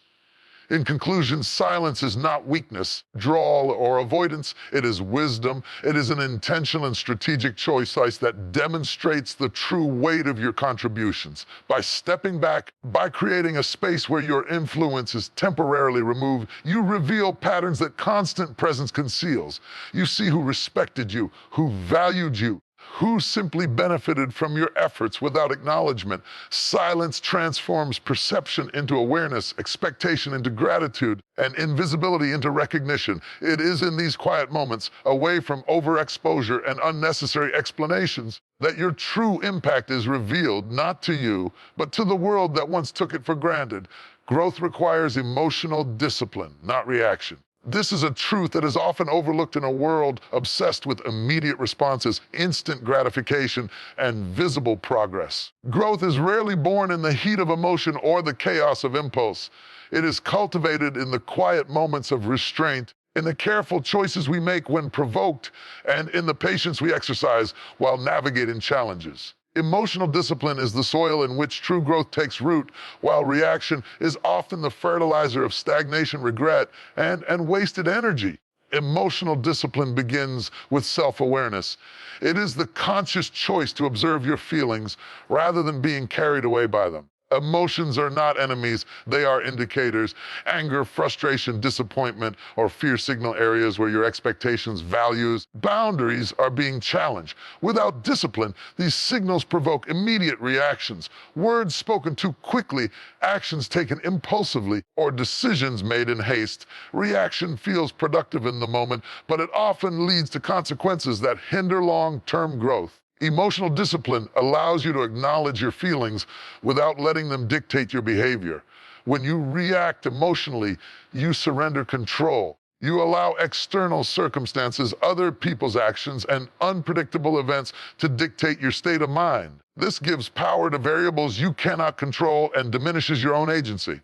In conclusion, silence is not weakness, drawl, or avoidance. It is wisdom. It is an intentional and strategic choice that demonstrates the true weight of your contributions. By stepping back, by creating a space where your influence is temporarily removed, you reveal patterns that constant presence conceals. You see who respected you, who valued you, who simply benefited from your efforts without acknowledgement. Silence transforms perception into awareness, expectation into gratitude, and invisibility into recognition. It is in these quiet moments, away from overexposure and unnecessary explanations, that your true impact is revealed, not to you, but to the world that once took it for granted. Growth requires emotional discipline, not reaction. This is a truth that is often overlooked in a world obsessed with immediate responses, instant gratification, and visible progress. Growth is rarely born in the heat of emotion or the chaos of impulse. It is cultivated in the quiet moments of restraint, in the careful choices we make when provoked, and in the patience we exercise while navigating challenges. Emotional discipline is the soil in which true growth takes root, while reaction is often the fertilizer of stagnation, regret, and wasted energy. Emotional discipline begins with self-awareness. It is the conscious choice to observe your feelings rather than being carried away by them. Emotions are not enemies, they are indicators. Anger, frustration, disappointment, or fear signal areas where your expectations, values, boundaries are being challenged. Without discipline, these signals provoke immediate reactions. Words spoken too quickly, actions taken impulsively, or decisions made in haste. Reaction feels productive in the moment, but it often leads to consequences that hinder long-term growth. Emotional discipline allows you to acknowledge your feelings without letting them dictate your behavior. When you react emotionally, you surrender control. You allow external circumstances, other people's actions, and unpredictable events to dictate your state of mind. This gives power to variables you cannot control and diminishes your own agency.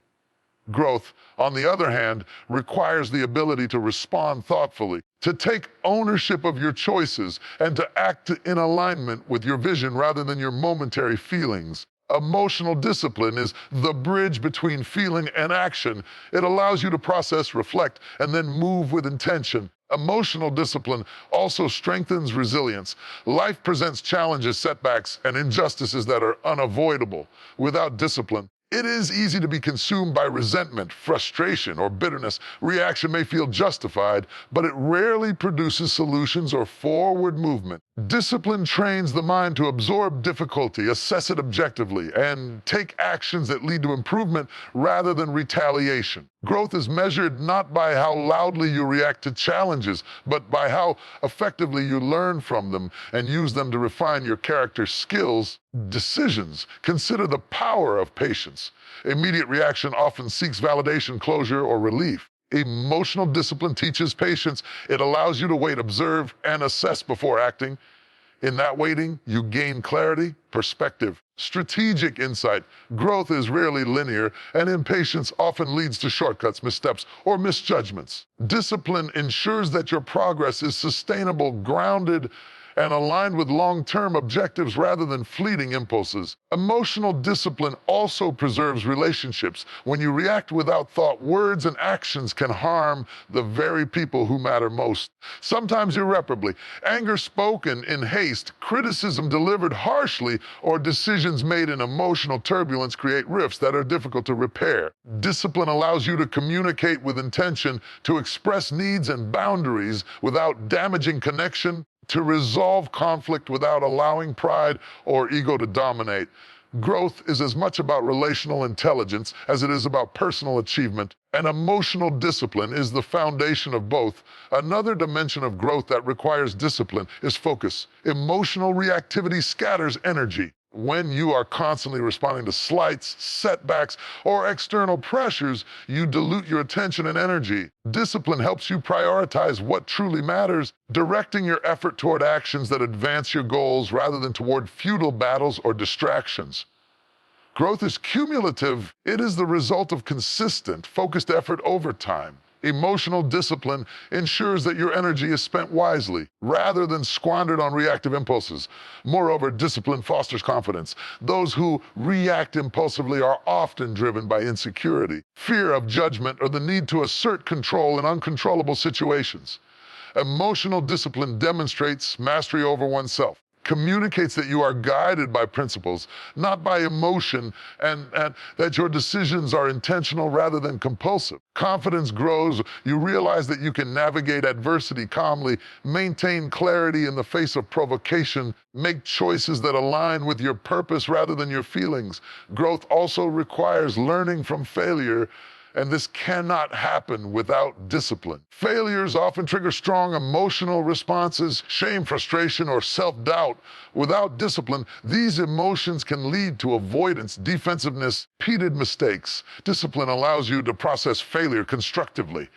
Growth, on the other hand, requires the ability to respond thoughtfully, to take ownership of your choices, and to act in alignment with your vision rather than your momentary feelings. Emotional discipline is the bridge between feeling and action. It allows you to process, reflect, and then move with intention. Emotional discipline also strengthens resilience. Life presents challenges, setbacks, and injustices that are unavoidable. Without discipline, it is easy to be consumed by resentment, frustration, or bitterness. Reaction may feel justified, but it rarely produces solutions or forward movement. Discipline trains the mind to absorb difficulty, assess it objectively, and take actions that lead to improvement rather than retaliation. Growth is measured not by how loudly you react to challenges, but by how effectively you learn from them and use them to refine your character, skills, Decisions. Consider the power of patience. Immediate reaction often seeks validation, closure, or relief. Emotional discipline teaches patience. It allows you to wait, observe, and assess before acting. In that waiting, you gain clarity, perspective, strategic insight. Growth is rarely linear, and impatience often leads to shortcuts, missteps, or misjudgments. Discipline ensures that your progress is sustainable, grounded, and aligned with long-term objectives rather than fleeting impulses. Emotional discipline also preserves relationships. When you react without thought, words and actions can harm the very people who matter most. Sometimes irreparably. Anger spoken in haste, criticism delivered harshly, or decisions made in emotional turbulence create rifts that are difficult to repair. Discipline allows you to communicate with intention, to express needs and boundaries without damaging connection, to resolve conflict without allowing pride or ego to dominate. Growth is as much about relational intelligence as it is about personal achievement, and emotional discipline is the foundation of both. Another dimension of growth that requires discipline is focus. Emotional reactivity scatters energy. When you are constantly responding to slights, setbacks, or external pressures, you dilute your attention and energy. Discipline helps you prioritize what truly matters, directing your effort toward actions that advance your goals rather than toward futile battles or distractions. Growth is cumulative. It is the result of consistent, focused effort over time. Emotional discipline ensures that your energy is spent wisely, rather than squandered on reactive impulses. Moreover, discipline fosters confidence. Those who react impulsively are often driven by insecurity, fear of judgment, or the need to assert control in uncontrollable situations. Emotional discipline demonstrates mastery over oneself, communicates that you are guided by principles, not by emotion, and that your decisions are intentional rather than compulsive. Confidence grows. You realize that you can navigate adversity calmly, maintain clarity in the face of provocation, make choices that align with your purpose rather than your feelings. Growth also requires learning from failure, and this cannot happen without discipline. Failures often trigger strong emotional responses, shame, frustration, or self-doubt. Without discipline, these emotions can lead to avoidance, defensiveness, repeated mistakes. Discipline allows you to process failure constructively.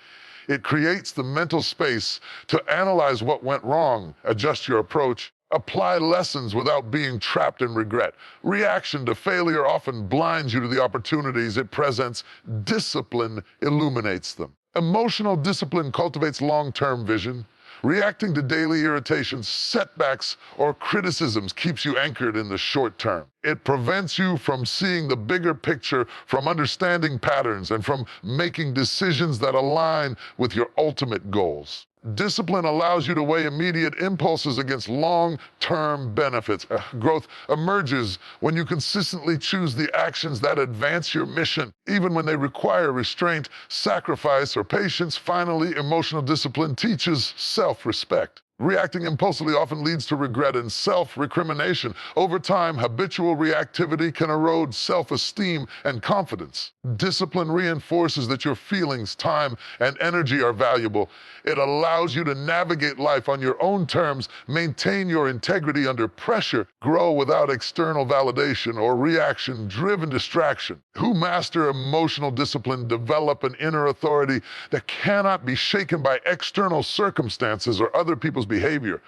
It creates the mental space to analyze what went wrong, adjust your approach, apply lessons without being trapped in regret. Reaction to failure often blinds you to the opportunities it presents. Discipline illuminates them. Emotional discipline cultivates long-term vision. Reacting to daily irritations, setbacks, or criticisms keeps you anchored in the short term. It prevents you from seeing the bigger picture, from understanding patterns, and from making decisions that align with your ultimate goals. Discipline allows you to weigh immediate impulses against long-term benefits. Growth emerges when you consistently choose the actions that advance your mission, even when they require restraint, sacrifice, or patience. Finally, emotional discipline teaches self-respect. Reacting impulsively often leads to regret and self-recrimination. Over time, habitual reactivity can erode self-esteem and confidence. Discipline reinforces that your feelings, time, and energy are valuable. It allows you to navigate life on your own terms, maintain your integrity under pressure, grow without external validation or reaction-driven distraction. Who master emotional discipline develop an inner authority that cannot be shaken by external circumstances or other people's behavior.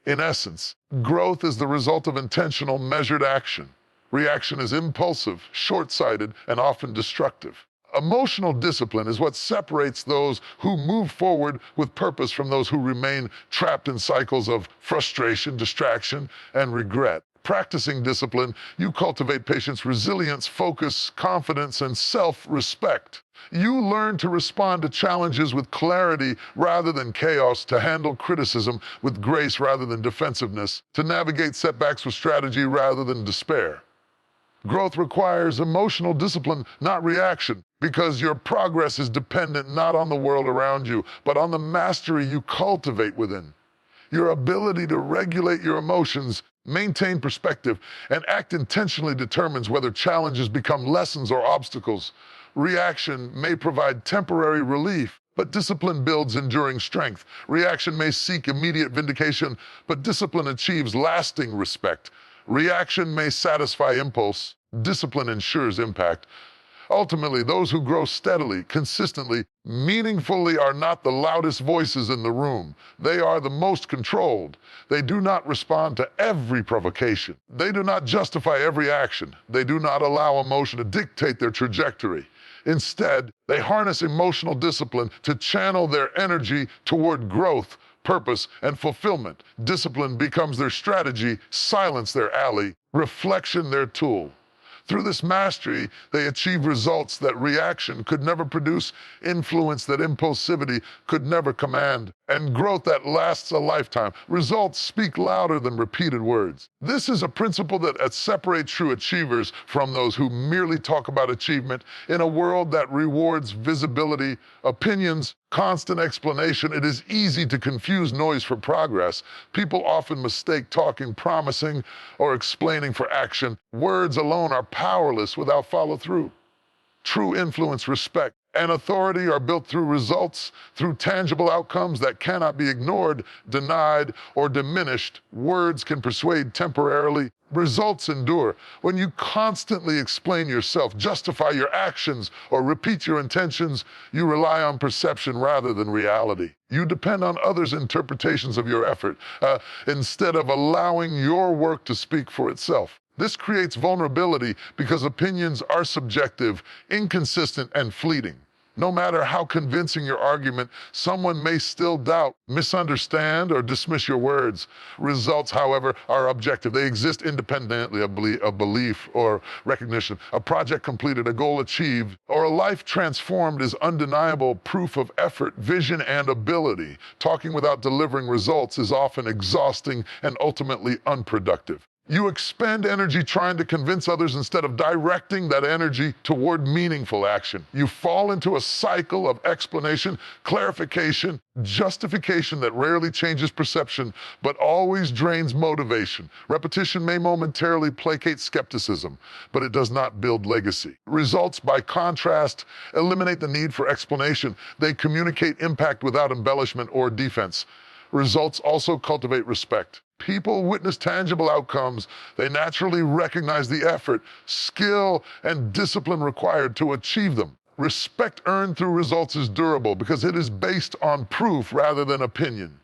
In essence, growth is the result of intentional, measured action. Reaction is impulsive, short-sighted, and often destructive. Emotional discipline is what separates those who move forward with purpose from those who remain trapped in cycles of frustration, distraction, and regret. Practicing discipline, you cultivate patience, resilience, focus, confidence, and self-respect. You learn to respond to challenges with clarity rather than chaos, to handle criticism with grace rather than defensiveness, to navigate setbacks with strategy rather than despair. Growth requires emotional discipline, not reaction, because your progress is dependent not on the world around you, but on the mastery you cultivate within. Your ability to regulate your emotions, maintain perspective, and act intentionally determines whether challenges become lessons or obstacles. Reaction may provide temporary relief, but discipline builds enduring strength. Reaction may seek immediate vindication, but discipline achieves lasting respect. Reaction may satisfy impulse, discipline ensures impact. Ultimately, those who grow steadily, consistently, meaningfully are not the loudest voices in the room. They are the most controlled. They do not respond to every provocation. They do not justify every action. They do not allow emotion to dictate their trajectory. Instead, they harness emotional discipline to channel their energy toward growth, purpose, and fulfillment. Discipline becomes their strategy, silence their ally, reflection their tool. Through this mastery, they achieve results that reaction could never produce, influence that impulsivity could never command, and growth that lasts a lifetime. Results speak louder than repeated words. This is a principle that separates true achievers from those who merely talk about achievement. In a world that rewards visibility, opinions, constant explanation, it is easy to confuse noise for progress. People often mistake talking promising or explaining for action. Words alone are powerless without follow-through. True influence, respect, and authority are built through results, through tangible outcomes that cannot be ignored, denied, or diminished. Words can persuade temporarily. Results endure. When you constantly explain yourself, justify your actions, or repeat your intentions, you rely on perception rather than reality. You depend on others' interpretations of your effort instead of allowing your work to speak for itself. This creates vulnerability because opinions are subjective, inconsistent, and fleeting. No matter how convincing your argument, someone may still doubt, misunderstand, or dismiss your words. Results, however, are objective. They exist independently of belief or recognition. A project completed, a goal achieved, or a life transformed is undeniable proof of effort, vision, and ability. Talking without delivering results is often exhausting and ultimately unproductive. You expend energy trying to convince others instead of directing that energy toward meaningful action. You fall into a cycle of explanation, clarification, justification that rarely changes perception, but always drains motivation. Repetition may momentarily placate skepticism, but it does not build legacy. Results, by contrast, eliminate the need for explanation. They communicate impact without embellishment or defense. Results also cultivate respect. People witness tangible outcomes. They naturally recognize the effort, skill, and discipline required to achieve them. Respect earned through results is durable because it is based on proof rather than opinion.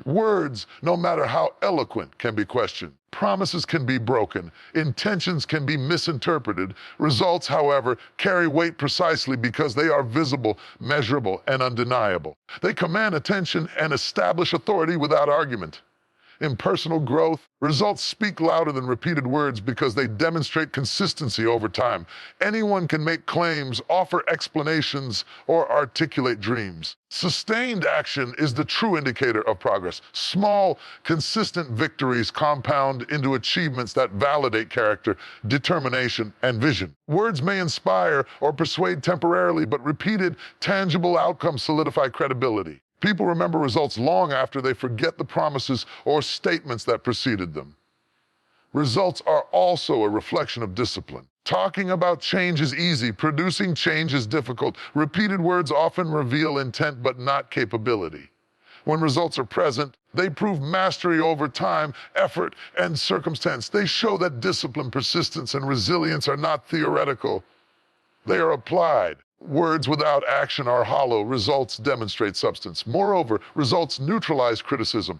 Words, no matter how eloquent, can be questioned. Promises can be broken. Intentions can be misinterpreted. Results, however, carry weight precisely because they are visible, measurable, and undeniable. They command attention and establish authority without argument. In personal growth, results speak louder than repeated words because they demonstrate consistency over time. Anyone can make claims, offer explanations, or articulate dreams. Sustained action is the true indicator of progress. Small, consistent victories compound into achievements that validate character, determination, and vision. Words may inspire or persuade temporarily, but repeated, tangible outcomes solidify credibility. People remember results long after they forget the promises or statements that preceded them. Results are also a reflection of discipline. Talking about change is easy, producing change is difficult. Repeated words often reveal intent but not capability. When results are present, they prove mastery over time, effort, and circumstance. They show that discipline, persistence, and resilience are not theoretical. They are applied. Words without action are hollow. Results demonstrate substance. Moreover, results neutralize criticism.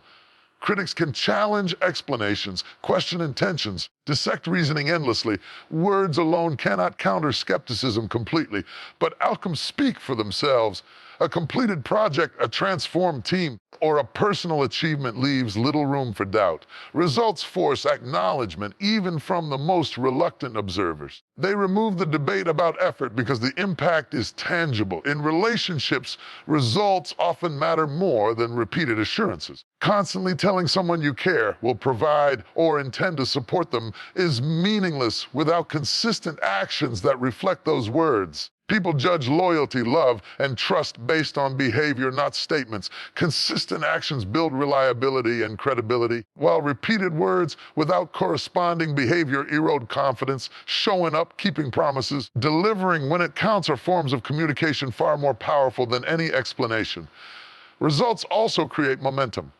Critics can challenge explanations, question intentions, dissect reasoning endlessly. Words alone cannot counter skepticism completely, but outcomes speak for themselves. A completed project, a transformed team, or a personal achievement leaves little room for doubt. Results force acknowledgement even from the most reluctant observers. They remove the debate about effort because the impact is tangible. In relationships, results often matter more than repeated assurances. Constantly telling someone you care, will provide, or intend to support them is meaningless without consistent actions that reflect those words. People judge loyalty, love, and trust based on behavior, not statements. Consistent actions build reliability and credibility, while repeated words without corresponding behavior erode confidence. Showing up, keeping promises, delivering when it counts are forms of communication far more powerful than any explanation. Results also create momentum.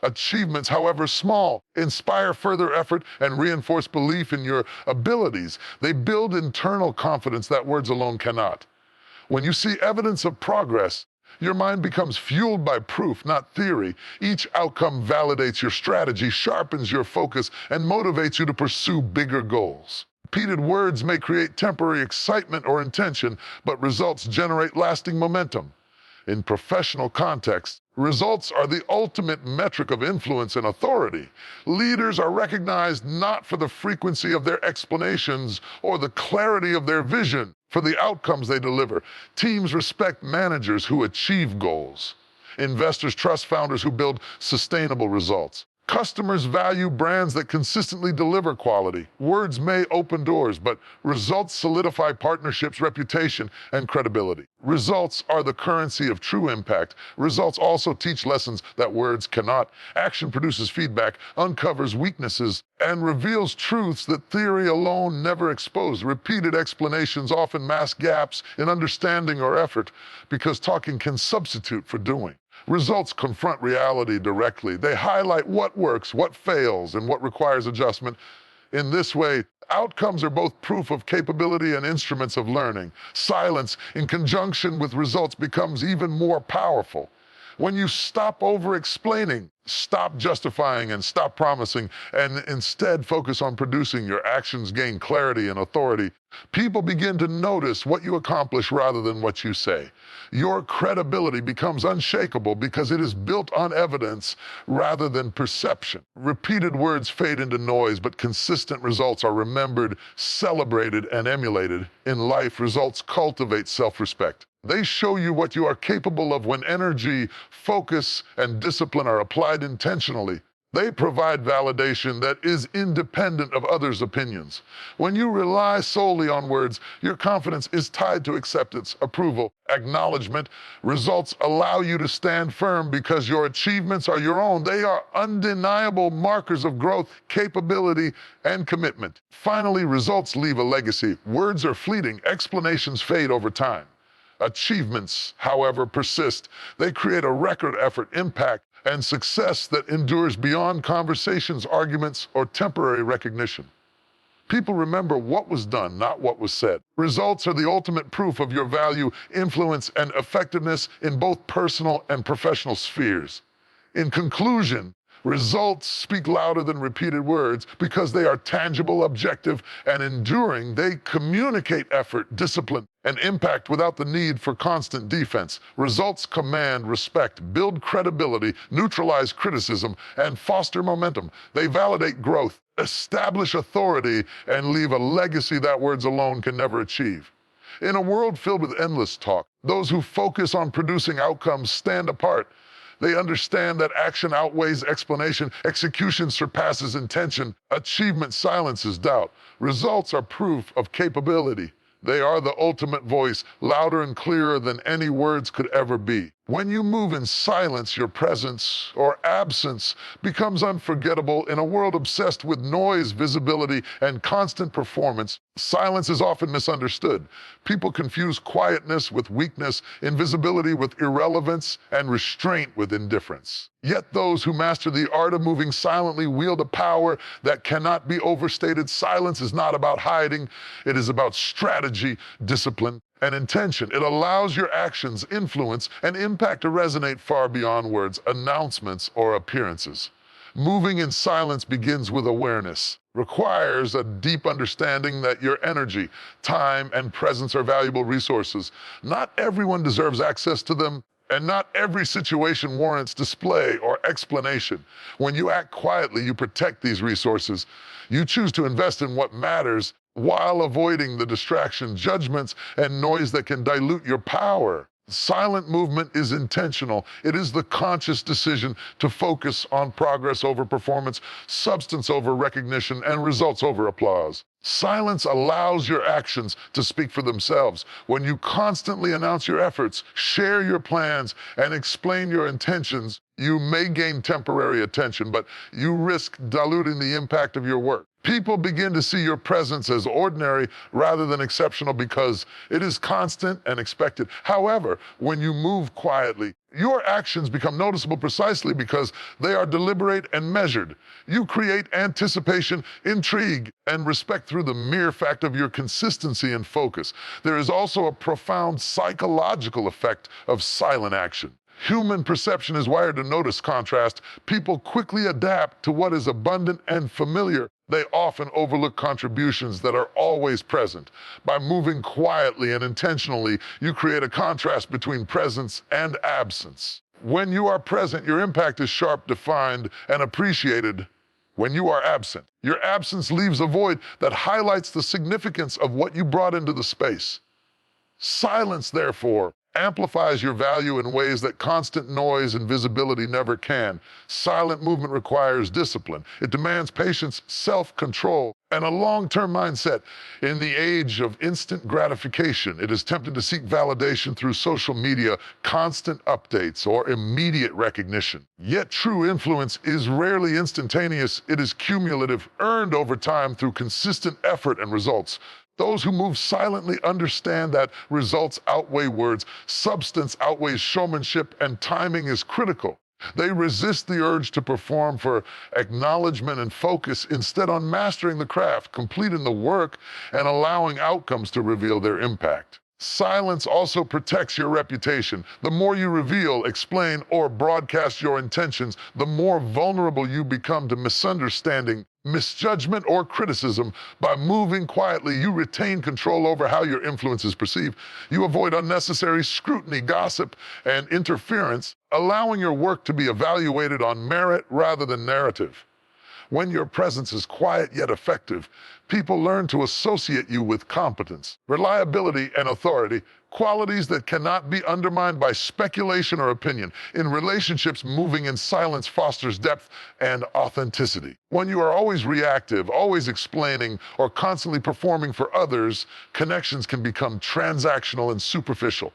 Achievements, however small, inspire further effort and reinforce belief in your abilities. They build internal confidence that words alone cannot. When you see evidence of progress, your mind becomes fueled by proof, not theory. Each outcome validates your strategy, sharpens your focus, and motivates you to pursue bigger goals. Repeated words may create temporary excitement or intention, but results generate lasting momentum. In professional contexts, results are the ultimate metric of influence and authority. Leaders are recognized not for the frequency of their explanations or the clarity of their vision, for the outcomes they deliver. Teams respect managers who achieve goals. Investors trust founders who build sustainable results. Customers value brands that consistently deliver quality. Words may open doors, but results solidify partnerships, reputation, and credibility. Results are the currency of true impact. Results also teach lessons that words cannot. Action produces feedback, uncovers weaknesses, and reveals truths that theory alone never exposed. Repeated explanations often mask gaps in understanding or effort because talking can substitute for doing. Results confront reality directly. They highlight what works, what fails, and what requires adjustment. In this way, outcomes are both proof of capability and instruments of learning. Silence, in conjunction with results, becomes even more powerful. When you stop over-explaining, stop justifying, and stop promising, and instead focus on producing, your actions gain clarity and authority. People begin to notice what you accomplish rather than what you say. Your credibility becomes unshakable because it is built on evidence rather than perception. Repeated words fade into noise, but consistent results are remembered, celebrated, and emulated. In life, results cultivate self-respect. They show you what you are capable of when energy, focus, and discipline are applied intentionally. They provide validation that is independent of others' opinions. When you rely solely on words, your confidence is tied to acceptance, approval, acknowledgement. Results allow you to stand firm because your achievements are your own. They are undeniable markers of growth, capability, and commitment. Finally, results leave a legacy. Words are fleeting, explanations fade over time. Achievements, however, persist. They create a record effort, impact, and success that endures beyond conversations, arguments, or temporary recognition. People remember what was done, not what was said. Results are the ultimate proof of your value, influence, and effectiveness in both personal and professional spheres. In conclusion, results speak louder than repeated words because they are tangible, objective, and enduring. They communicate effort, discipline, and impact without the need for constant defense. Results command respect, build credibility, neutralize criticism, and foster momentum. They validate growth, establish authority, and leave a legacy that words alone can never achieve. In a world filled with endless talk, those who focus on producing outcomes stand apart. They understand that action outweighs explanation, execution surpasses intention, achievement silences doubt. Results are proof of capability. They are the ultimate voice, louder and clearer than any words could ever be. When you move in silence, your presence or absence becomes unforgettable. In a world obsessed with noise, visibility, and constant performance, silence is often misunderstood. People confuse quietness with weakness, invisibility with irrelevance, and restraint with indifference. Yet those who master the art of moving silently wield a power that cannot be overstated. Silence is not about hiding. It is about strategy, discipline, and intention. It allows your actions, influence, and impact to resonate far beyond words, announcements, or appearances. Moving in silence begins with awareness, requires a deep understanding that your energy, time, and presence are valuable resources. Not everyone deserves access to them, and not every situation warrants display or explanation. When you act quietly, you protect these resources. You choose to invest in what matters while avoiding the distraction, judgments, and noise that can dilute your power. Silent movement is intentional. It is the conscious decision to focus on progress over performance, substance over recognition, and results over applause. Silence allows your actions to speak for themselves. When you constantly announce your efforts, share your plans, and explain your intentions, you may gain temporary attention, but you risk diluting the impact of your work. People begin to see your presence as ordinary rather than exceptional because it is constant and expected. However, when you move quietly, your actions become noticeable precisely because they are deliberate and measured. You create anticipation, intrigue, and respect through the mere fact of your consistency and focus. There is also a profound psychological effect of silent action. Human perception is wired to notice contrast. People quickly adapt to what is abundant and familiar. They often overlook contributions that are always present. By moving quietly and intentionally, you create a contrast between presence and absence. When you are present, your impact is sharp, defined, and appreciated. When you are absent, your absence leaves a void that highlights the significance of what you brought into the space. Silence, therefore, amplifies your value in ways that constant noise and visibility never can. Silent movement requires discipline. It demands patience, self-control, and a long-term mindset. In the age of instant gratification, it is tempting to seek validation through social media, constant updates, or immediate recognition. Yet true influence is rarely instantaneous. It is cumulative, earned over time through consistent effort and results. Those who move silently understand that results outweigh words, substance outweighs showmanship, and timing is critical. They resist the urge to perform for acknowledgement and focus, instead on mastering the craft, completing the work, and allowing outcomes to reveal their impact. Silence also protects your reputation. The more you reveal, explain, or broadcast your intentions, the more vulnerable you become to misunderstanding, misjudgment, or criticism. By moving quietly, you retain control over how your influence is perceived. You avoid unnecessary scrutiny, gossip, and interference, allowing your work to be evaluated on merit rather than narrative. When your presence is quiet yet effective, people learn to associate you with competence, reliability, and authority, qualities that cannot be undermined by speculation or opinion. In relationships, moving in silence fosters depth and authenticity. When you are always reactive, always explaining, or constantly performing for others, connections can become transactional and superficial.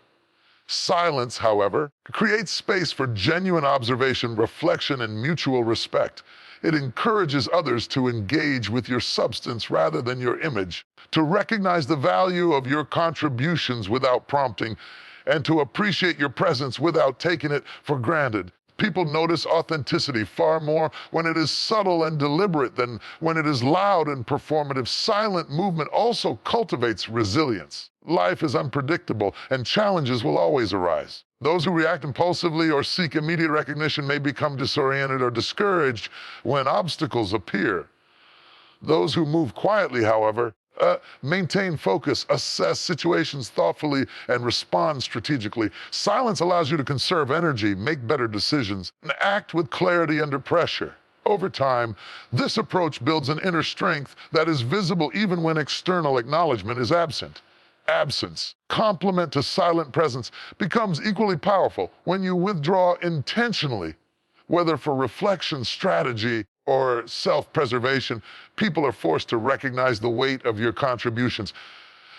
Silence, however, creates space for genuine observation, reflection, and mutual respect. It encourages others to engage with your substance rather than your image, to recognize the value of your contributions without prompting, and to appreciate your presence without taking it for granted. People notice authenticity far more when it is subtle and deliberate than when it is loud and performative. Silent movement also cultivates resilience. Life is unpredictable, and challenges will always arise. Those who react impulsively or seek immediate recognition may become disoriented or discouraged when obstacles appear. Those who move quietly, however, maintain focus, assess situations thoughtfully, and respond strategically. Silence allows you to conserve energy, make better decisions, and act with clarity under pressure. Over time, this approach builds an inner strength that is visible even when external acknowledgement is absent. Absence, complement to silent presence, becomes equally powerful when you withdraw intentionally. Whether for reflection, strategy, or self-preservation, people are forced to recognize the weight of your contributions.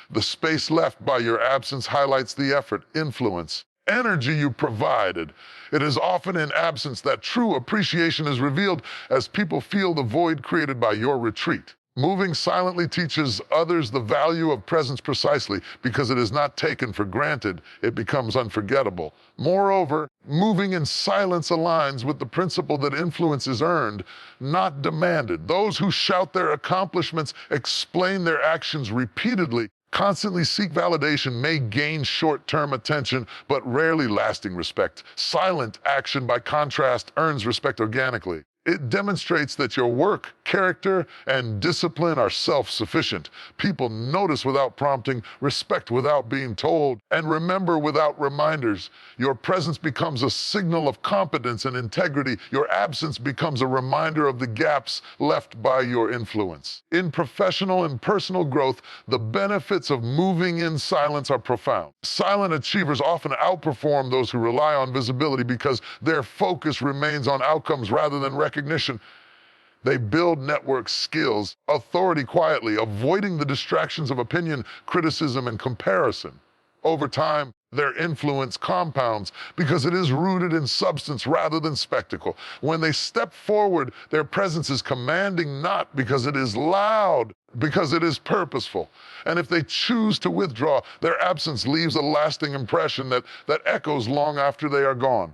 The space left by your absence highlights the effort, influence, energy you provided. It is often in absence that true appreciation is revealed, as people feel the void created by your retreat. Moving silently teaches others the value of presence precisely because it is not taken for granted. It becomes unforgettable. Moreover, moving in silence aligns with the principle that influence is earned, not demanded. Those who shout their accomplishments, explain their actions repeatedly, constantly seek validation may gain short-term attention, but rarely lasting respect. Silent action, by contrast, earns respect organically. It demonstrates that your work, character, and discipline are self-sufficient. People notice without prompting, respect without being told, and remember without reminders. Your presence becomes a signal of competence and integrity. Your absence becomes a reminder of the gaps left by your influence. In professional and personal growth, the benefits of moving in silence are profound. Silent achievers often outperform those who rely on visibility because their focus remains on outcomes rather than recognition. They build network skills, authority quietly, avoiding the distractions of opinion, criticism, and comparison. Over time, Their influence compounds because it is rooted in substance rather than spectacle. When they step forward, their presence is commanding not because it is loud, because it is purposeful. And if they choose to withdraw, their absence leaves a lasting impression that echoes long after they are gone.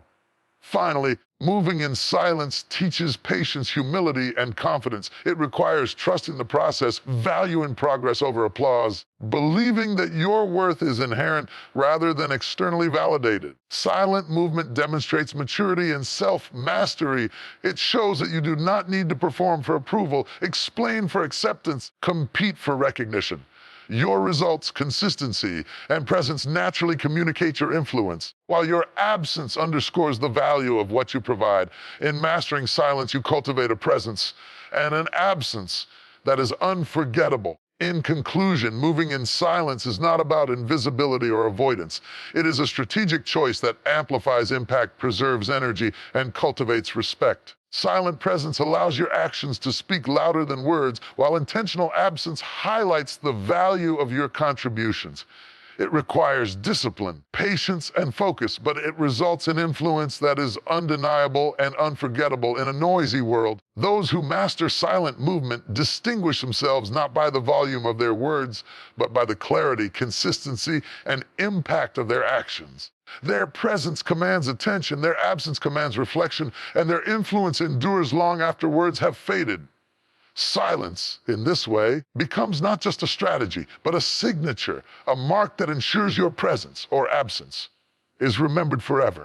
Finally, moving in silence teaches patience, humility, and confidence. It requires trust in the process, value in progress over applause, believing that your worth is inherent rather than externally validated. Silent movement demonstrates maturity and self-mastery. It shows that you do not need to perform for approval, explain for acceptance, compete for recognition. Your results, consistency, and presence naturally communicate your influence, while your absence underscores the value of what you provide. In mastering silence, you cultivate a presence and an absence that is unforgettable. In conclusion, moving in silence is not about invisibility or avoidance. It is a strategic choice that amplifies impact, preserves energy, and cultivates respect. Silent presence allows your actions to speak louder than words, while intentional absence highlights the value of your contributions. It requires discipline, patience, and focus, but it results in influence that is undeniable and unforgettable in a noisy world. Those who master silent movement distinguish themselves not by the volume of their words, but by the clarity, consistency, and impact of their actions. Their presence commands attention, their absence commands reflection, and their influence endures long after words have faded. Silence, in this way, becomes not just a strategy, but a signature, a mark that ensures your presence or absence is remembered forever.